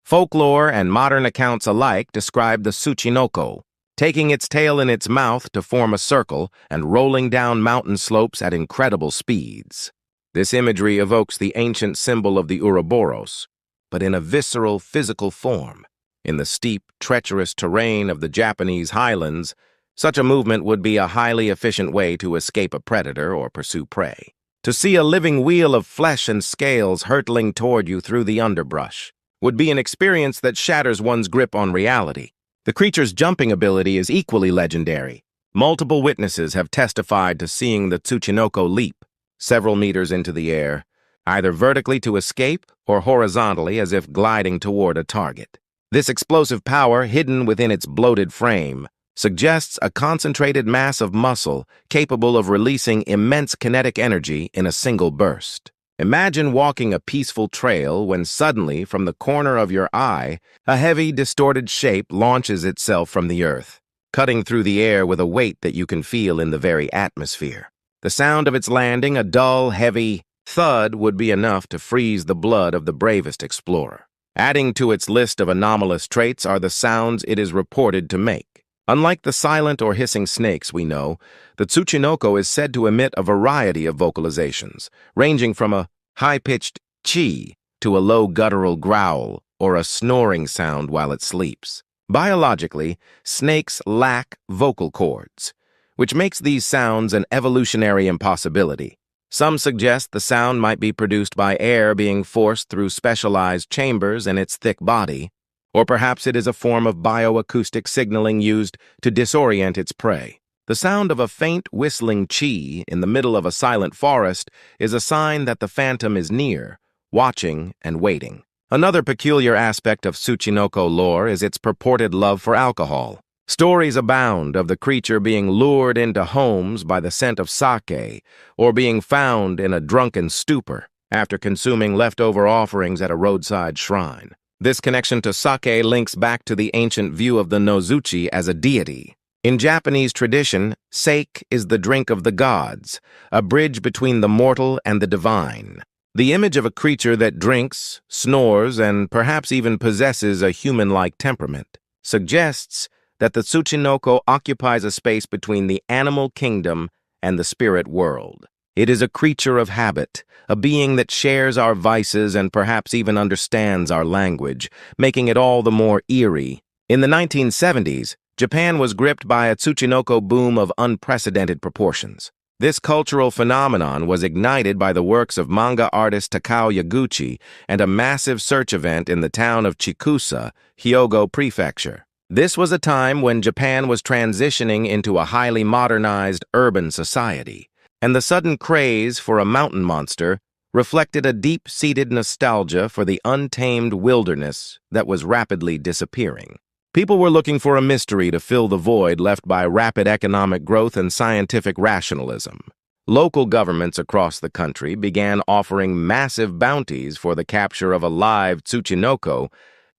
Folklore and modern accounts alike describe the Tsuchinoko, taking its tail in its mouth to form a circle and rolling down mountain slopes at incredible speeds. This imagery evokes the ancient symbol of the Ouroboros, but in a visceral, physical form. In the steep, treacherous terrain of the Japanese highlands, such a movement would be a highly efficient way to escape a predator or pursue prey. To see a living wheel of flesh and scales hurtling toward you through the underbrush would be an experience that shatters one's grip on reality. The creature's jumping ability is equally legendary. Multiple witnesses have testified to seeing the Tsuchinoko leap several meters into the air, either vertically to escape or horizontally as if gliding toward a target. This explosive power, hidden within its bloated frame, suggests a concentrated mass of muscle capable of releasing immense kinetic energy in a single burst. Imagine walking a peaceful trail when suddenly, from the corner of your eye, a heavy, distorted shape launches itself from the earth, cutting through the air with a weight that you can feel in the very atmosphere. The sound of its landing, a dull, heavy thud, would be enough to freeze the blood of the bravest explorer. Adding to its list of anomalous traits are the sounds it is reported to make. Unlike the silent or hissing snakes we know, the Tsuchinoko is said to emit a variety of vocalizations, ranging from a high-pitched chi to a low guttural growl or a snoring sound while it sleeps. Biologically, snakes lack vocal cords, which makes these sounds an evolutionary impossibility. Some suggest the sound might be produced by air being forced through specialized chambers in its thick body, or perhaps it is a form of bioacoustic signaling used to disorient its prey. The sound of a faint whistling chi in the middle of a silent forest is a sign that the phantom is near, watching and waiting. Another peculiar aspect of Tsuchinoko lore is its purported love for alcohol. Stories abound of the creature being lured into homes by the scent of sake or being found in a drunken stupor after consuming leftover offerings at a roadside shrine. This connection to sake links back to the ancient view of the Nozuchi as a deity. In Japanese tradition, sake is the drink of the gods, a bridge between the mortal and the divine. The image of a creature that drinks, snores, and perhaps even possesses a human-like temperament suggests that the Tsuchinoko occupies a space between the animal kingdom and the spirit world. It is a creature of habit, a being that shares our vices and perhaps even understands our language, making it all the more eerie. In the 1970s, Japan was gripped by a Tsuchinoko boom of unprecedented proportions. This cultural phenomenon was ignited by the works of manga artist Takao Yaguchi and a massive search event in the town of Chikusa, Hyogo Prefecture. This was a time when Japan was transitioning into a highly modernized urban society, and the sudden craze for a mountain monster reflected a deep-seated nostalgia for the untamed wilderness that was rapidly disappearing. People were looking for a mystery to fill the void left by rapid economic growth and scientific rationalism. Local governments across the country began offering massive bounties for the capture of a live Tsuchinoko,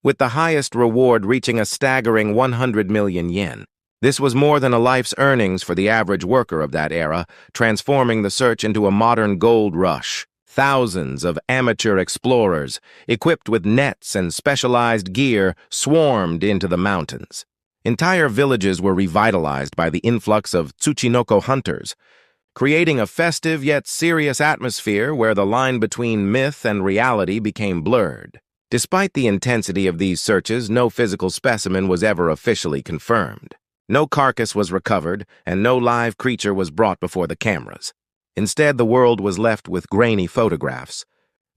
with the highest reward reaching a staggering 100 million yen. This was more than a life's earnings for the average worker of that era, transforming the search into a modern gold rush. Thousands of amateur explorers, equipped with nets and specialized gear, swarmed into the mountains. Entire villages were revitalized by the influx of Tsuchinoko hunters, creating a festive yet serious atmosphere where the line between myth and reality became blurred. Despite the intensity of these searches, no physical specimen was ever officially confirmed. No carcass was recovered, and no live creature was brought before the cameras. Instead, the world was left with grainy photographs,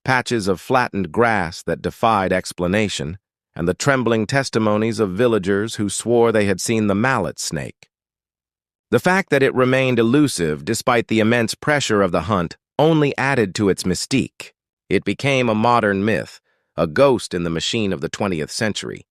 patches of flattened grass that defied explanation, and the trembling testimonies of villagers who swore they had seen the mallet snake. The fact that it remained elusive despite the immense pressure of the hunt only added to its mystique. It became a modern myth, a ghost in the machine of the 20th century,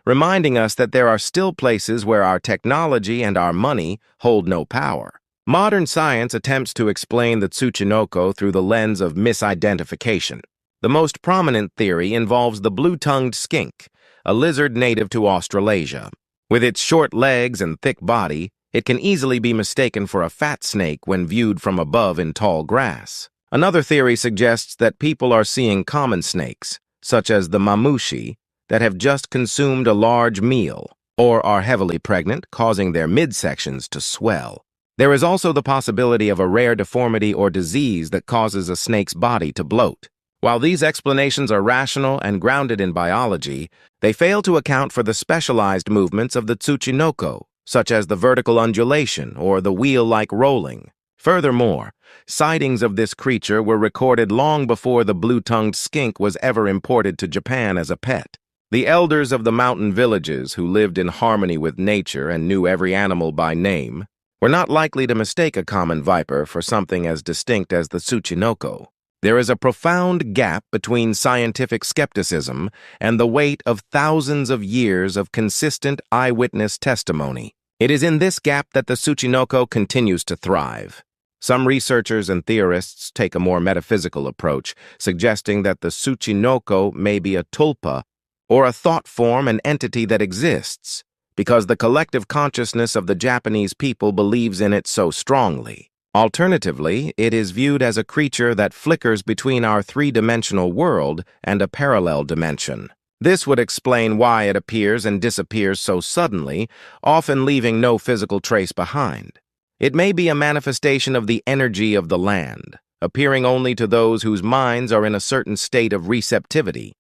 reminding us that there are still places where our technology and our money hold no power. Modern science attempts to explain the Tsuchinoko through the lens of misidentification. The most prominent theory involves the blue-tongued skink, a lizard native to Australasia. With its short legs and thick body, it can easily be mistaken for a fat snake when viewed from above in tall grass. Another theory suggests that people are seeing common snakes, such as the mamushi, that have just consumed a large meal, or are heavily pregnant, causing their midsections to swell. There is also the possibility of a rare deformity or disease that causes a snake's body to bloat. While these explanations are rational and grounded in biology, they fail to account for the specialized movements of the Tsuchinoko, such as the vertical undulation or the wheel-like rolling. Furthermore, sightings of this creature were recorded long before the blue-tongued skink was ever imported to Japan as a pet. The elders of the mountain villages, who lived in harmony with nature and knew every animal by name, were not likely to mistake a common viper for something as distinct as the Tsuchinoko. There is a profound gap between scientific skepticism and the weight of thousands of years of consistent eyewitness testimony. It is in this gap that the Tsuchinoko continues to thrive. Some researchers and theorists take a more metaphysical approach, suggesting that the Tsuchinoko may be a tulpa, or a thought form and entity that exists, because the collective consciousness of the Japanese people believes in it so strongly. Alternatively, it is viewed as a creature that flickers between our three-dimensional world and a parallel dimension. This would explain why it appears and disappears so suddenly, often leaving no physical trace behind. It may be a manifestation of the energy of the land, appearing only to those whose minds are in a certain state of receptivity.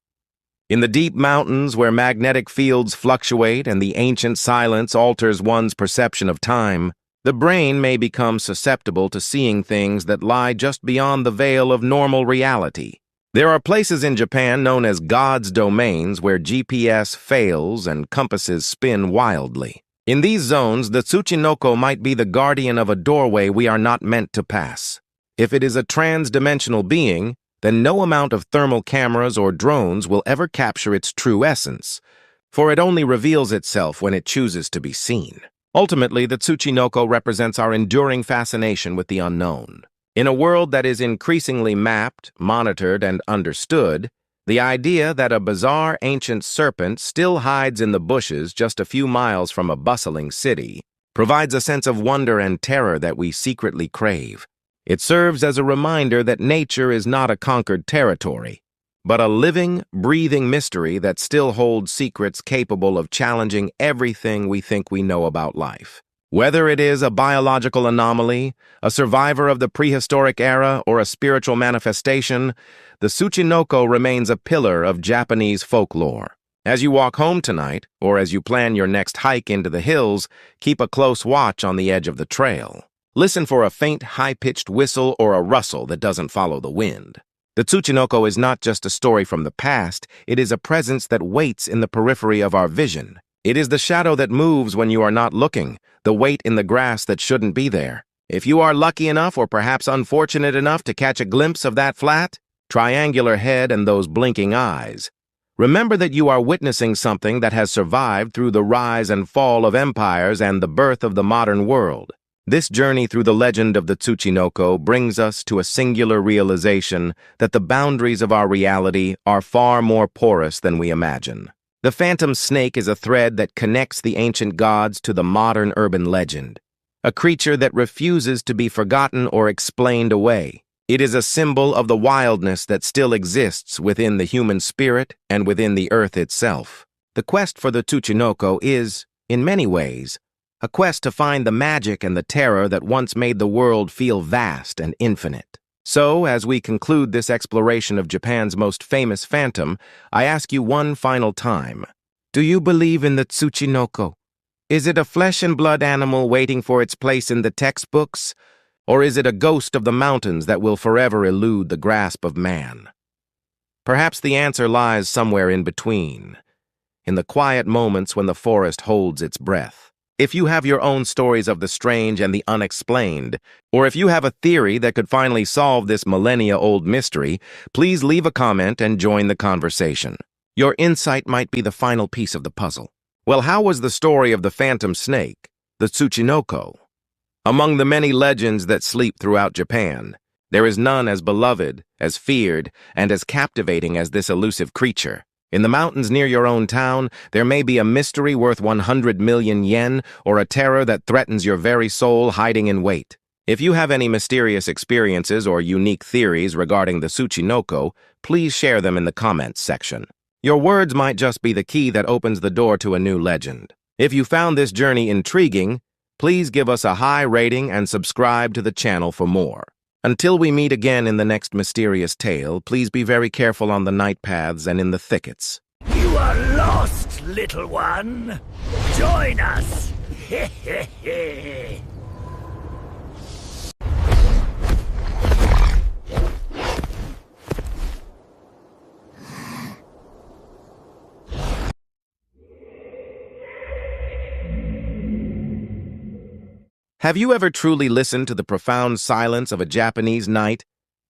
In the deep mountains where magnetic fields fluctuate and the ancient silence alters one's perception of time, the brain may become susceptible to seeing things that lie just beyond the veil of normal reality. There are places in Japan known as God's domains where GPS fails and compasses spin wildly. In these zones, the Tsuchinoko might be the guardian of a doorway we are not meant to pass. If it is a trans-dimensional being, then no amount of thermal cameras or drones will ever capture its true essence, for it only reveals itself when it chooses to be seen. Ultimately, the Tsuchinoko represents our enduring fascination with the unknown. In a world that is increasingly mapped, monitored, and understood, the idea that a bizarre ancient serpent still hides in the bushes just a few miles from a bustling city provides a sense of wonder and terror that we secretly crave. It serves as a reminder that nature is not a conquered territory, but a living, breathing mystery that still holds secrets capable of challenging everything we think we know about life. Whether it is a biological anomaly, a survivor of the prehistoric era, or a spiritual manifestation, the Tsuchinoko remains a pillar of Japanese folklore. As you walk home tonight, or as you plan your next hike into the hills, keep a close watch on the edge of the trail. Listen for a faint, high-pitched whistle or a rustle that doesn't follow the wind. The Tsuchinoko is not just a story from the past, it is a presence that waits in the periphery of our vision. It is the shadow that moves when you are not looking, the weight in the grass that shouldn't be there. If you are lucky enough or perhaps unfortunate enough to catch a glimpse of that flat, triangular head and those blinking eyes, remember that you are witnessing something that has survived through the rise and fall of empires and the birth of the modern world. This journey through the legend of the Tsuchinoko brings us to a singular realization that the boundaries of our reality are far more porous than we imagine. The phantom snake is a thread that connects the ancient gods to the modern urban legend, a creature that refuses to be forgotten or explained away. It is a symbol of the wildness that still exists within the human spirit and within the earth itself. The quest for the Tsuchinoko is, in many ways, a quest to find the magic and the terror that once made the world feel vast and infinite. So, as we conclude this exploration of Japan's most famous phantom, I ask you one final time, do you believe in the Tsuchinoko? Is it a flesh and blood animal waiting for its place in the textbooks? Or is it a ghost of the mountains that will forever elude the grasp of man? Perhaps the answer lies somewhere in between, in the quiet moments when the forest holds its breath. If you have your own stories of the strange and the unexplained, or if you have a theory that could finally solve this millennia-old mystery, please leave a comment and join the conversation. Your insight might be the final piece of the puzzle. Well, how was the story of the phantom snake, the Tsuchinoko? Among the many legends that sleep throughout Japan, there is none as beloved, as feared, and as captivating as this elusive creature. In the mountains near your own town, there may be a mystery worth 100 million yen or a terror that threatens your very soul hiding in wait. If you have any mysterious experiences or unique theories regarding the Tsuchinoko, please share them in the comments section. Your words might just be the key that opens the door to a new legend. If you found this journey intriguing, please give us a high rating and subscribe to the channel for more. Until we meet again in the next mysterious tale, please be very careful on the night paths and in the thickets. You are lost, little one. Join us. Hehehe. Have you ever truly listened to the profound silence of a Japanese night?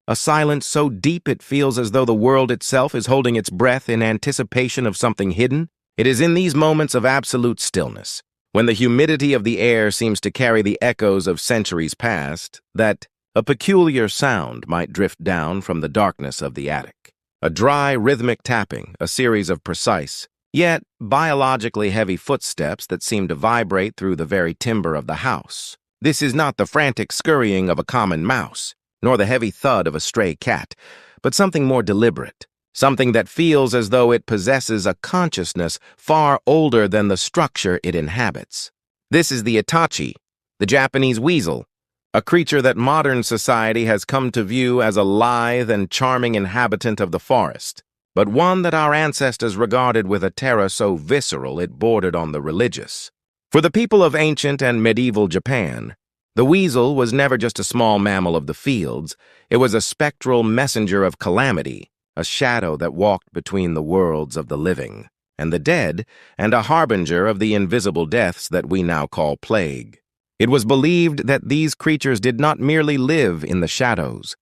A silence so deep it feels as though the world itself is holding its breath in anticipation of something hidden? It is in these moments of absolute stillness, when the humidity of the air seems to carry the echoes of centuries past, that a peculiar sound might drift down from the darkness of the attic. A dry, rhythmic tapping, a series of precise, yet biologically heavy footsteps that seem to vibrate through the very timber of the house. This is not the frantic scurrying of a common mouse, nor the heavy thud of a stray cat, but something more deliberate, something that feels as though it possesses a consciousness far older than the structure it inhabits. This is the Itachi, the Japanese weasel, a creature that modern society has come to view as a lithe and charming inhabitant of the forest, but one that our ancestors regarded with a terror so visceral it bordered on the religious. For the people of ancient and medieval Japan, the weasel was never just a small mammal of the fields. It was a spectral messenger of calamity, a shadow that walked between the worlds of the living and the dead, and a harbinger of the invisible deaths that we now call plague. It was believed that these creatures did not merely live in the shadows,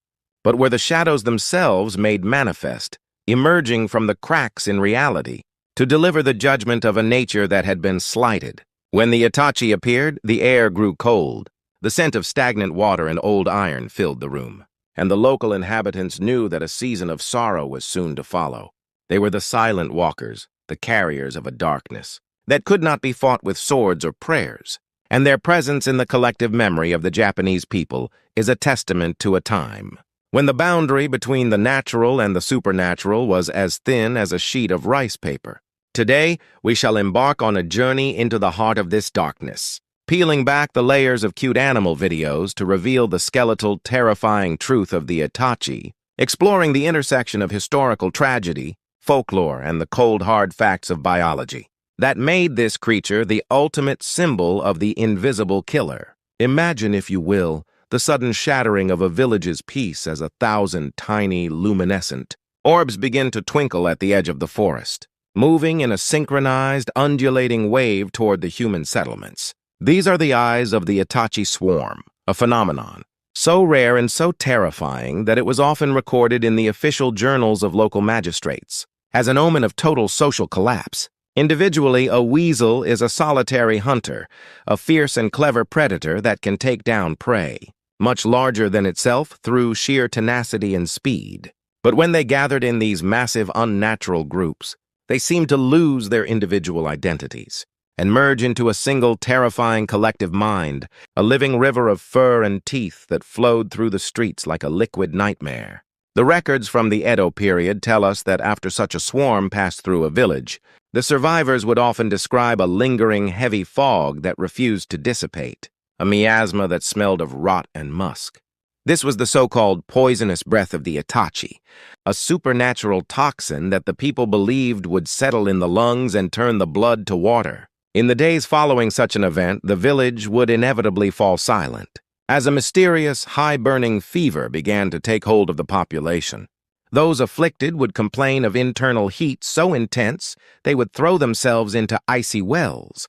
but were the shadows themselves made manifest, emerging from the cracks in reality, to deliver the judgment of a nature that had been slighted. When the Itachi appeared, the air grew cold. The scent of stagnant water and old iron filled the room, and the local inhabitants knew that a season of sorrow was soon to follow. They were the silent walkers, the carriers of a darkness that could not be fought with swords or prayers, and their presence in the collective memory of the Japanese people is a testament to a time when the boundary between the natural and the supernatural was as thin as a sheet of rice paper. Today, we shall embark on a journey into the heart of this darkness, peeling back the layers of cute animal videos to reveal the skeletal, terrifying truth of the Itachi, exploring the intersection of historical tragedy, folklore, and the cold, hard facts of biology that made this creature the ultimate symbol of the invisible killer. Imagine, if you will, the sudden shattering of a village's peace as 1,000 tiny, luminescent orbs begin to twinkle at the edge of the forest, moving in a synchronized, undulating wave toward the human settlements. These are the eyes of the Itachi swarm, a phenomenon so rare and so terrifying that it was often recorded in the official journals of local magistrates as an omen of total social collapse. Individually, a weasel is a solitary hunter, a fierce and clever predator that can take down prey, much larger than itself through sheer tenacity and speed. But when they gathered in these massive, unnatural groups, they seemed to lose their individual identities and merge into a single terrifying collective mind, a living river of fur and teeth that flowed through the streets like a liquid nightmare. The records from the Edo period tell us that after such a swarm passed through a village, the survivors would often describe a lingering, heavy fog that refused to dissipate, a miasma that smelled of rot and musk. This was the so-called poisonous breath of the Itachi, a supernatural toxin that the people believed would settle in the lungs and turn the blood to water. In the days following such an event, the village would inevitably fall silent, as a mysterious, high-burning fever began to take hold of the population. Those afflicted would complain of internal heat so intense they would throw themselves into icy wells,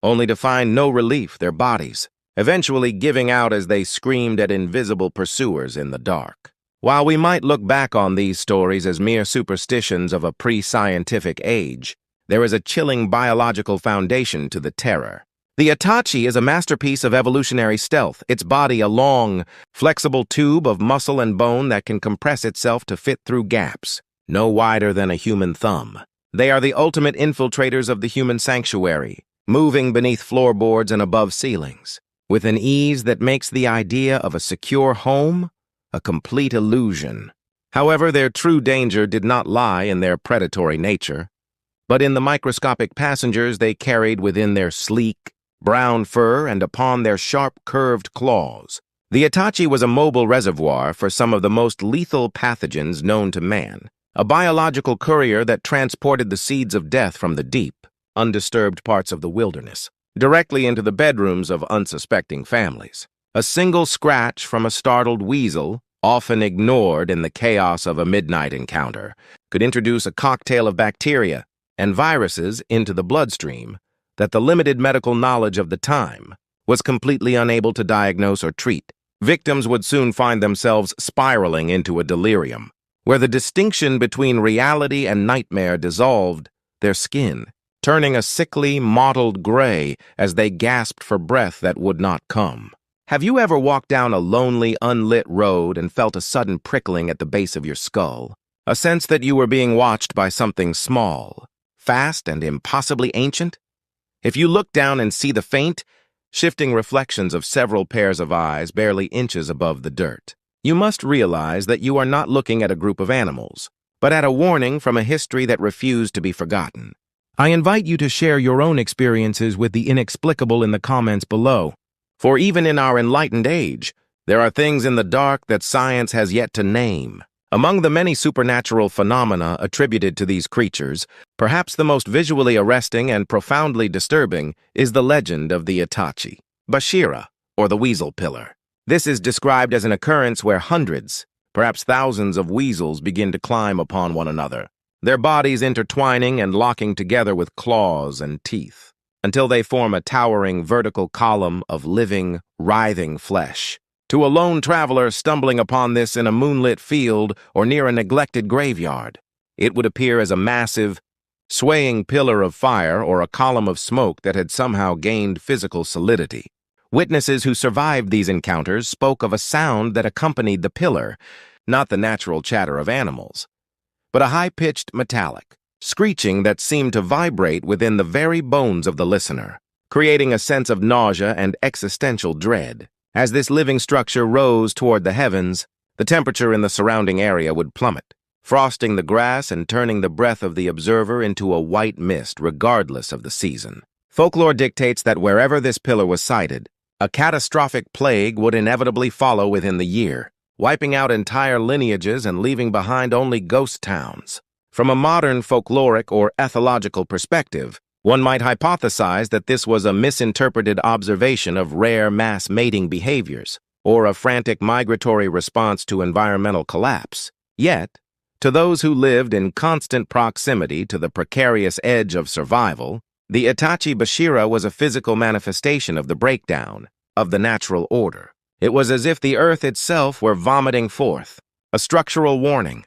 only to find no relief their bodies, eventually giving out as they screamed at invisible pursuers in the dark. While we might look back on these stories as mere superstitions of a pre-scientific age, there is a chilling biological foundation to the terror. The Itachi is a masterpiece of evolutionary stealth, its body a long, flexible tube of muscle and bone that can compress itself to fit through gaps, no wider than a human thumb. They are the ultimate infiltrators of the human sanctuary, moving beneath floorboards and above ceilings, with an ease that makes the idea of a secure home a complete illusion. However, their true danger did not lie in their predatory nature, but in the microscopic passengers they carried within their sleek, brown fur and upon their sharp, curved claws. The Itachi was a mobile reservoir for some of the most lethal pathogens known to man, a biological courier that transported the seeds of death from the deep, undisturbed parts of the wilderness, directly into the bedrooms of unsuspecting families. A single scratch from a startled weasel, often ignored in the chaos of a midnight encounter, could introduce a cocktail of bacteria and viruses into the bloodstream that the limited medical knowledge of the time was completely unable to diagnose or treat. Victims would soon find themselves spiraling into a delirium, where the distinction between reality and nightmare dissolved their skin, turning a sickly, mottled gray as they gasped for breath that would not come. Have you ever walked down a lonely, unlit road and felt a sudden prickling at the base of your skull? A sense that you were being watched by something small, fast, and impossibly ancient? If you look down and see the faint, shifting reflections of several pairs of eyes barely inches above the dirt, you must realize that you are not looking at a group of animals, but at a warning from a history that refused to be forgotten. I invite you to share your own experiences with the inexplicable in the comments below. For even in our enlightened age, there are things in the dark that science has yet to name. Among the many supernatural phenomena attributed to these creatures, perhaps the most visually arresting and profoundly disturbing is the legend of the Itachi, Bashira, or the Weasel Pillar. This is described as an occurrence where hundreds, perhaps thousands of weasels begin to climb upon one another, their bodies intertwining and locking together with claws and teeth, until they form a towering vertical column of living, writhing flesh. To a lone traveler stumbling upon this in a moonlit field or near a neglected graveyard, it would appear as a massive, swaying pillar of fire or a column of smoke that had somehow gained physical solidity. Witnesses who survived these encounters spoke of a sound that accompanied the pillar, not the natural chatter of animals, but a high-pitched metallic screeching that seemed to vibrate within the very bones of the listener, creating a sense of nausea and existential dread. As this living structure rose toward the heavens, the temperature in the surrounding area would plummet, frosting the grass and turning the breath of the observer into a white mist regardless of the season. Folklore dictates that wherever this pillar was sighted, a catastrophic plague would inevitably follow within the year, wiping out entire lineages and leaving behind only ghost towns. From a modern folkloric or ethological perspective, one might hypothesize that this was a misinterpreted observation of rare mass mating behaviors, or a frantic migratory response to environmental collapse. Yet, to those who lived in constant proximity to the precarious edge of survival, the Itachi Bashira was a physical manifestation of the breakdown of the natural order. It was as if the earth itself were vomiting forth a structural warning,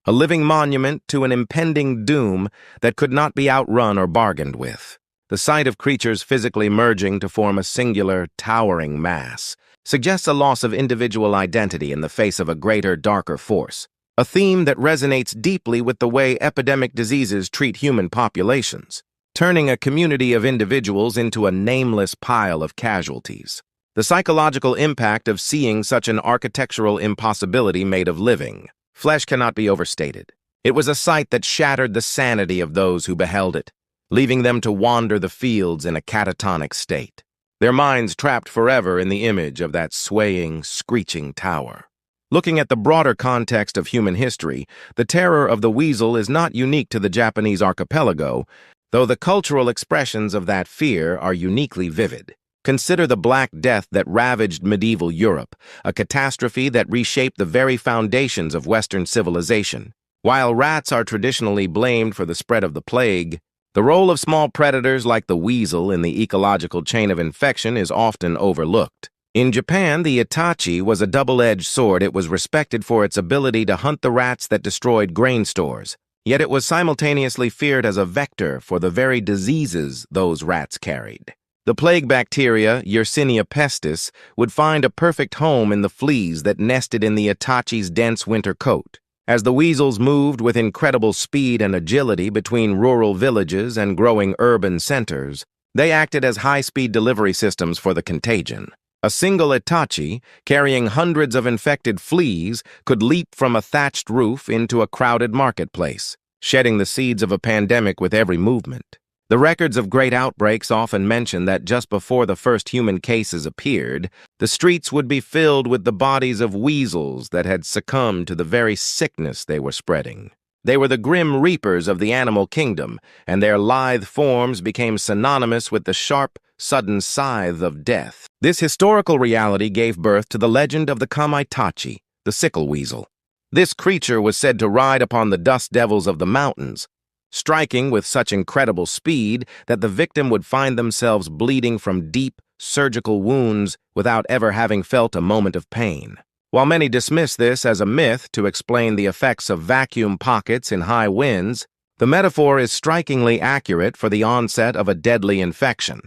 a living monument to an impending doom that could not be outrun or bargained with. The sight of creatures physically merging to form a singular, towering mass suggests a loss of individual identity in the face of a greater, darker force, a theme that resonates deeply with the way epidemic diseases treat human populations, turning a community of individuals into a nameless pile of casualties. The psychological impact of seeing such an architectural impossibility made of living flesh cannot be overstated. It was a sight that shattered the sanity of those who beheld it, leaving them to wander the fields in a catatonic state, their minds trapped forever in the image of that swaying, screeching tower. Looking at the broader context of human history, the terror of the weasel is not unique to the Japanese archipelago. though the cultural expressions of that fear are uniquely vivid. Consider the Black Death that ravaged medieval Europe, a catastrophe that reshaped the very foundations of Western civilization. While rats are traditionally blamed for the spread of the plague, the role of small predators like the weasel in the ecological chain of infection is often overlooked. In Japan, the Itachi was a double-edged sword. It was respected for its ability to hunt the rats that destroyed grain stores, yet it was simultaneously feared as a vector for the very diseases those rats carried. The plague bacteria, Yersinia pestis, would find a perfect home in the fleas that nested in the Itachi's dense winter coat. As the weasels moved with incredible speed and agility between rural villages and growing urban centers, they acted as high-speed delivery systems for the contagion. A single Itachi, carrying hundreds of infected fleas, could leap from a thatched roof into a crowded marketplace, shedding the seeds of a pandemic with every movement. The records of great outbreaks often mention that just before the first human cases appeared, the streets would be filled with the bodies of weasels that had succumbed to the very sickness they were spreading. They were the grim reapers of the animal kingdom, and their lithe forms became synonymous with the sharp, sudden scythe of death. This historical reality gave birth to the legend of the Kamaitachi, the sickle weasel. This creature was said to ride upon the dust devils of the mountains, striking with such incredible speed that the victim would find themselves bleeding from deep, surgical wounds without ever having felt a moment of pain. While many dismiss this as a myth to explain the effects of vacuum pockets in high winds, the metaphor is strikingly accurate for the onset of a deadly infection.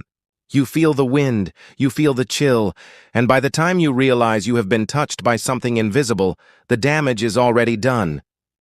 You feel the wind, you feel the chill, and by the time you realize you have been touched by something invisible, the damage is already done.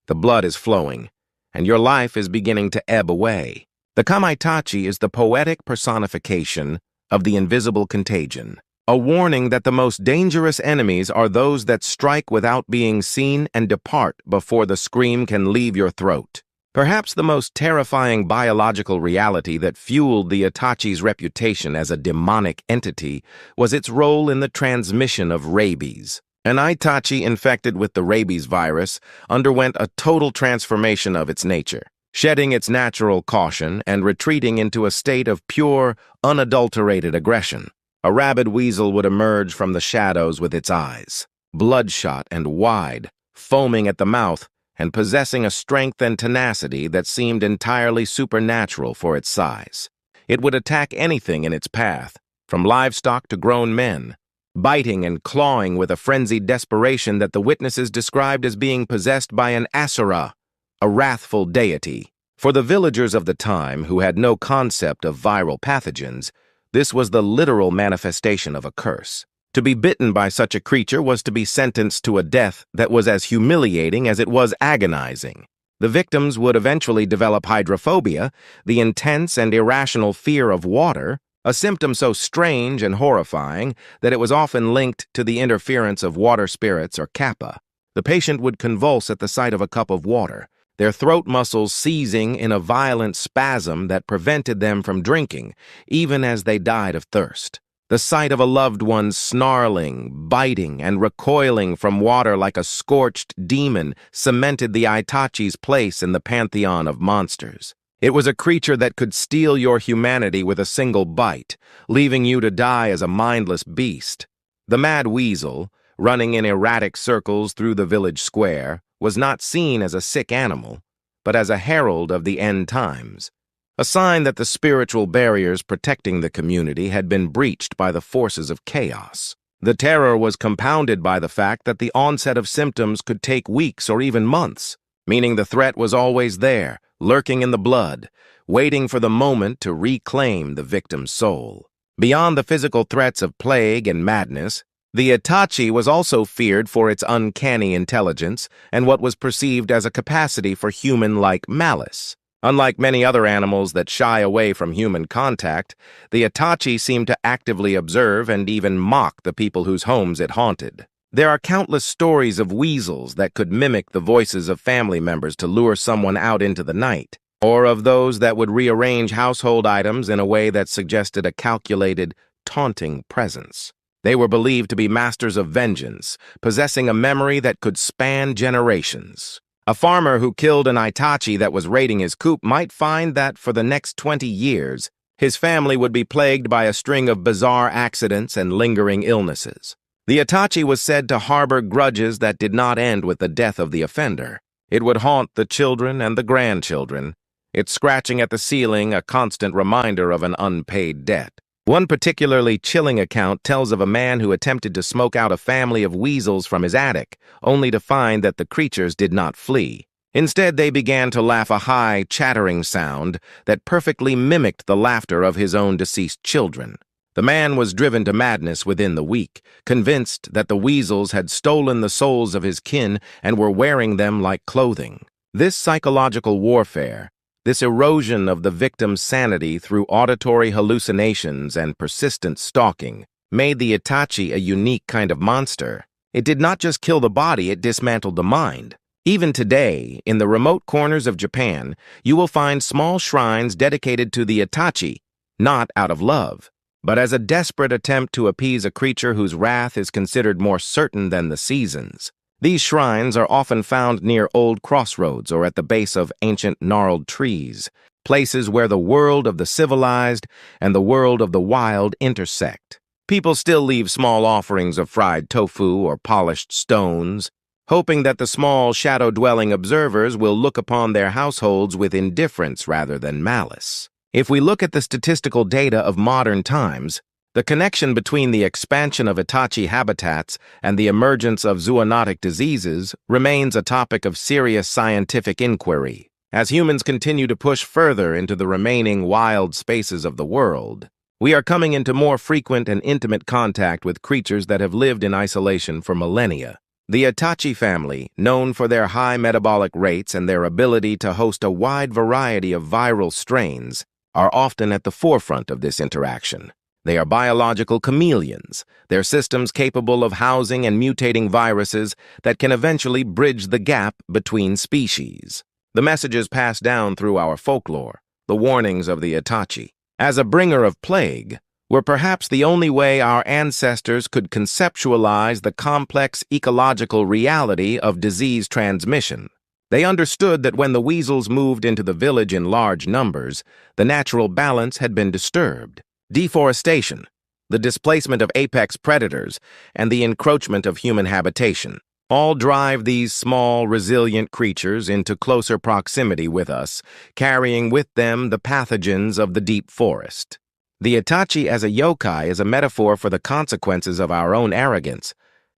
The blood is flowing, and your life is beginning to ebb away. The Kamaitachi is the poetic personification of the invisible contagion, a warning that the most dangerous enemies are those that strike without being seen and depart before the scream can leave your throat. Perhaps the most terrifying biological reality that fueled the Itachi's reputation as a demonic entity was its role in the transmission of rabies. An Itachi infected with the rabies virus underwent a total transformation of its nature, shedding its natural caution and retreating into a state of pure, unadulterated aggression. A rabid weasel would emerge from the shadows with its eyes, bloodshot and wide, foaming at the mouth, and possessing a strength and tenacity that seemed entirely supernatural for its size. It would attack anything in its path, from livestock to grown men, biting and clawing with a frenzied desperation that the witnesses described as being possessed by an asura, a wrathful deity. For the villagers of the time, who had no concept of viral pathogens, this was the literal manifestation of a curse. To be bitten by such a creature was to be sentenced to a death that was as humiliating as it was agonizing. The victims would eventually develop hydrophobia, the intense and irrational fear of water, a symptom so strange and horrifying that it was often linked to the interference of water spirits or kappa. The patient would convulse at the sight of a cup of water, their throat muscles seizing in a violent spasm that prevented them from drinking, even as they died of thirst. The sight of a loved one snarling, biting, and recoiling from water like a scorched demon cemented the Itachi's place in the pantheon of monsters. It was a creature that could steal your humanity with a single bite, leaving you to die as a mindless beast. The mad weasel, running in erratic circles through the village square, was not seen as a sick animal, but as a herald of the end times, a sign that the spiritual barriers protecting the community had been breached by the forces of chaos. The terror was compounded by the fact that the onset of symptoms could take weeks or even months, meaning the threat was always there, lurking in the blood, waiting for the moment to reclaim the victim's soul. Beyond the physical threats of plague and madness, the Itachi was also feared for its uncanny intelligence and what was perceived as a capacity for human-like malice. Unlike many other animals that shy away from human contact, the Itachi seemed to actively observe and even mock the people whose homes it haunted. There are countless stories of weasels that could mimic the voices of family members to lure someone out into the night, or of those that would rearrange household items in a way that suggested a calculated, taunting presence. They were believed to be masters of vengeance, possessing a memory that could span generations. A farmer who killed an Itachi that was raiding his coop might find that for the next 20 years, his family would be plagued by a string of bizarre accidents and lingering illnesses. The Itachi was said to harbor grudges that did not end with the death of the offender. It would haunt the children and the grandchildren, its scratching at the ceiling a constant reminder of an unpaid debt. One particularly chilling account tells of a man who attempted to smoke out a family of weasels from his attic, only to find that the creatures did not flee. Instead, they began to laugh a high, chattering sound that perfectly mimicked the laughter of his own deceased children. The man was driven to madness within the week, convinced that the weasels had stolen the souls of his kin and were wearing them like clothing. This psychological warfare, this erosion of the victim's sanity through auditory hallucinations and persistent stalking, made the Itachi a unique kind of monster. It did not just kill the body, it dismantled the mind. Even today, in the remote corners of Japan, you will find small shrines dedicated to the Itachi, not out of love, but as a desperate attempt to appease a creature whose wrath is considered more certain than the seasons. These shrines are often found near old crossroads or at the base of ancient gnarled trees, places where the world of the civilized and the world of the wild intersect. People still leave small offerings of fried tofu or polished stones, hoping that the small shadow-dwelling observers will look upon their households with indifference rather than malice. If we look at the statistical data of modern times, the connection between the expansion of Itachi habitats and the emergence of zoonotic diseases remains a topic of serious scientific inquiry. As humans continue to push further into the remaining wild spaces of the world, we are coming into more frequent and intimate contact with creatures that have lived in isolation for millennia. The Itachi family, known for their high metabolic rates and their ability to host a wide variety of viral strains, are often at the forefront of this interaction. They are biological chameleons, their systems capable of housing and mutating viruses that can eventually bridge the gap between species. The messages passed down through our folklore, the warnings of the Itachi, as a bringer of plague, were perhaps the only way our ancestors could conceptualize the complex ecological reality of disease transmission. They understood that when the weasels moved into the village in large numbers, the natural balance had been disturbed. Deforestation, the displacement of apex predators, and the encroachment of human habitation all drive these small, resilient creatures into closer proximity with us, carrying with them the pathogens of the deep forest. The Itachi as a yokai is a metaphor for the consequences of our own arrogance,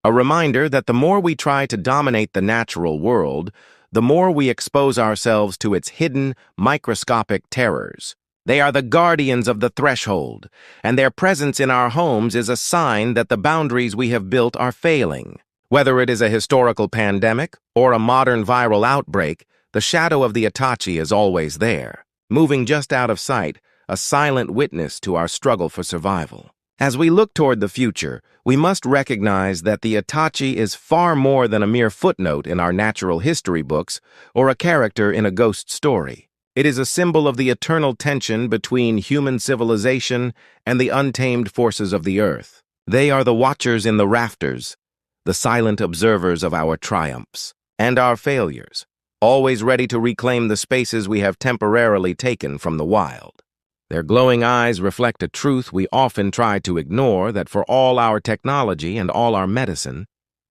a reminder that the more we try to dominate the natural world, the more we expose ourselves to its hidden, microscopic terrors. They are the guardians of the threshold, and their presence in our homes is a sign that the boundaries we have built are failing. Whether it is a historical pandemic or a modern viral outbreak, the shadow of the Itachi is always there, moving just out of sight, a silent witness to our struggle for survival. As we look toward the future, we must recognize that the Itachi is far more than a mere footnote in our natural history books or a character in a ghost story. It is a symbol of the eternal tension between human civilization and the untamed forces of the earth. They are the watchers in the rafters, the silent observers of our triumphs and our failures, always ready to reclaim the spaces we have temporarily taken from the wild. Their glowing eyes reflect a truth we often try to ignore, that for all our technology and all our medicine,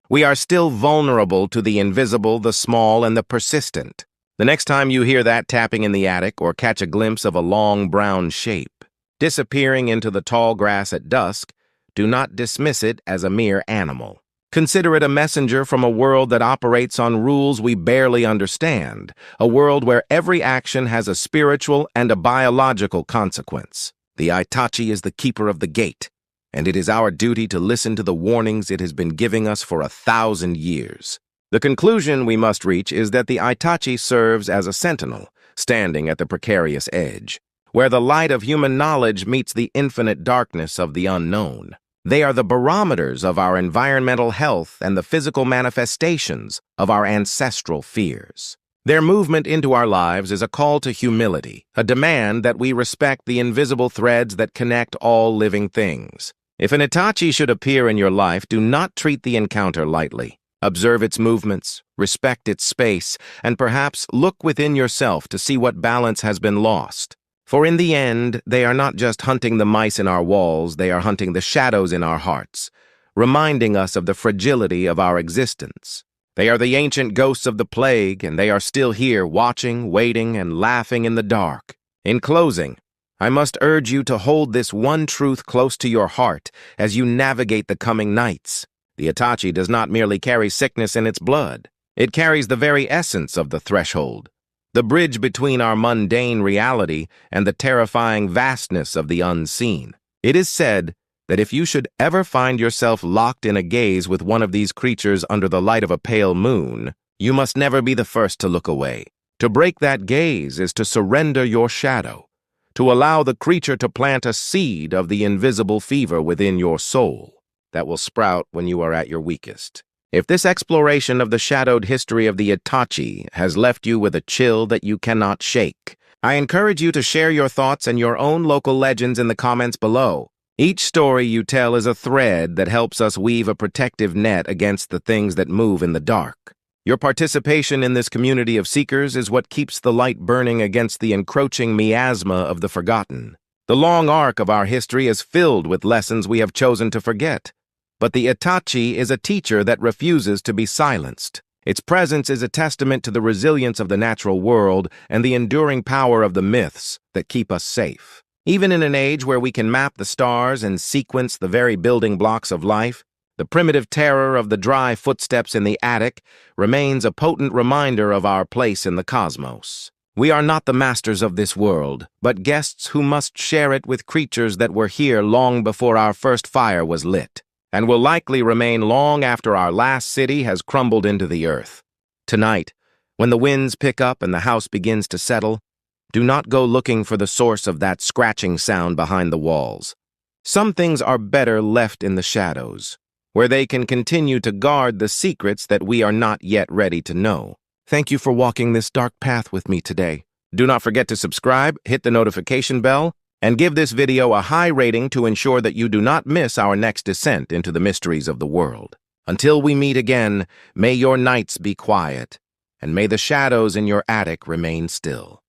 we are still vulnerable to the invisible, the small, and the persistent. The next time you hear that tapping in the attic or catch a glimpse of a long brown shape disappearing into the tall grass at dusk, do not dismiss it as a mere animal. Consider it a messenger from a world that operates on rules we barely understand, a world where every action has a spiritual and a biological consequence. The Itachi is the keeper of the gate, and it is our duty to listen to the warnings it has been giving us for 1,000 years. The conclusion we must reach is that the Itachi serves as a sentinel, standing at the precarious edge, where the light of human knowledge meets the infinite darkness of the unknown. They are the barometers of our environmental health and the physical manifestations of our ancestral fears. Their movement into our lives is a call to humility, a demand that we respect the invisible threads that connect all living things. If an Itachi should appear in your life, do not treat the encounter lightly. Observe its movements, respect its space, and perhaps look within yourself to see what balance has been lost. For in the end, they are not just hunting the mice in our walls, they are hunting the shadows in our hearts, reminding us of the fragility of our existence. They are the ancient ghosts of the plague, and they are still here, watching, waiting, and laughing in the dark. In closing, I must urge you to hold this one truth close to your heart as you navigate the coming nights. The Itachi does not merely carry sickness in its blood. It carries the very essence of the threshold, the bridge between our mundane reality and the terrifying vastness of the unseen. It is said that if you should ever find yourself locked in a gaze with one of these creatures under the light of a pale moon, you must never be the first to look away. To break that gaze is to surrender your shadow, to allow the creature to plant a seed of the invisible fever within your soul that will sprout when you are at your weakest. If this exploration of the shadowed history of the Itachi has left you with a chill that you cannot shake, I encourage you to share your thoughts and your own local legends in the comments below. Each story you tell is a thread that helps us weave a protective net against the things that move in the dark. Your participation in this community of seekers is what keeps the light burning against the encroaching miasma of the forgotten. The long arc of our history is filled with lessons we have chosen to forget. But the Itachi is a teacher that refuses to be silenced. Its presence is a testament to the resilience of the natural world and the enduring power of the myths that keep us safe. Even in an age where we can map the stars and sequence the very building blocks of life, the primitive terror of the dry footsteps in the attic remains a potent reminder of our place in the cosmos. We are not the masters of this world, but guests who must share it with creatures that were here long before our first fire was lit, and will likely remain long after our last city has crumbled into the earth. Tonight, when the winds pick up and the house begins to settle, do not go looking for the source of that scratching sound behind the walls. Some things are better left in the shadows, where they can continue to guard the secrets that we are not yet ready to know. Thank you for walking this dark path with me today. Do not forget to subscribe, hit the notification bell, and give this video a high rating to ensure that you do not miss our next descent into the mysteries of the world. Until we meet again, may your nights be quiet, and may the shadows in your attic remain still.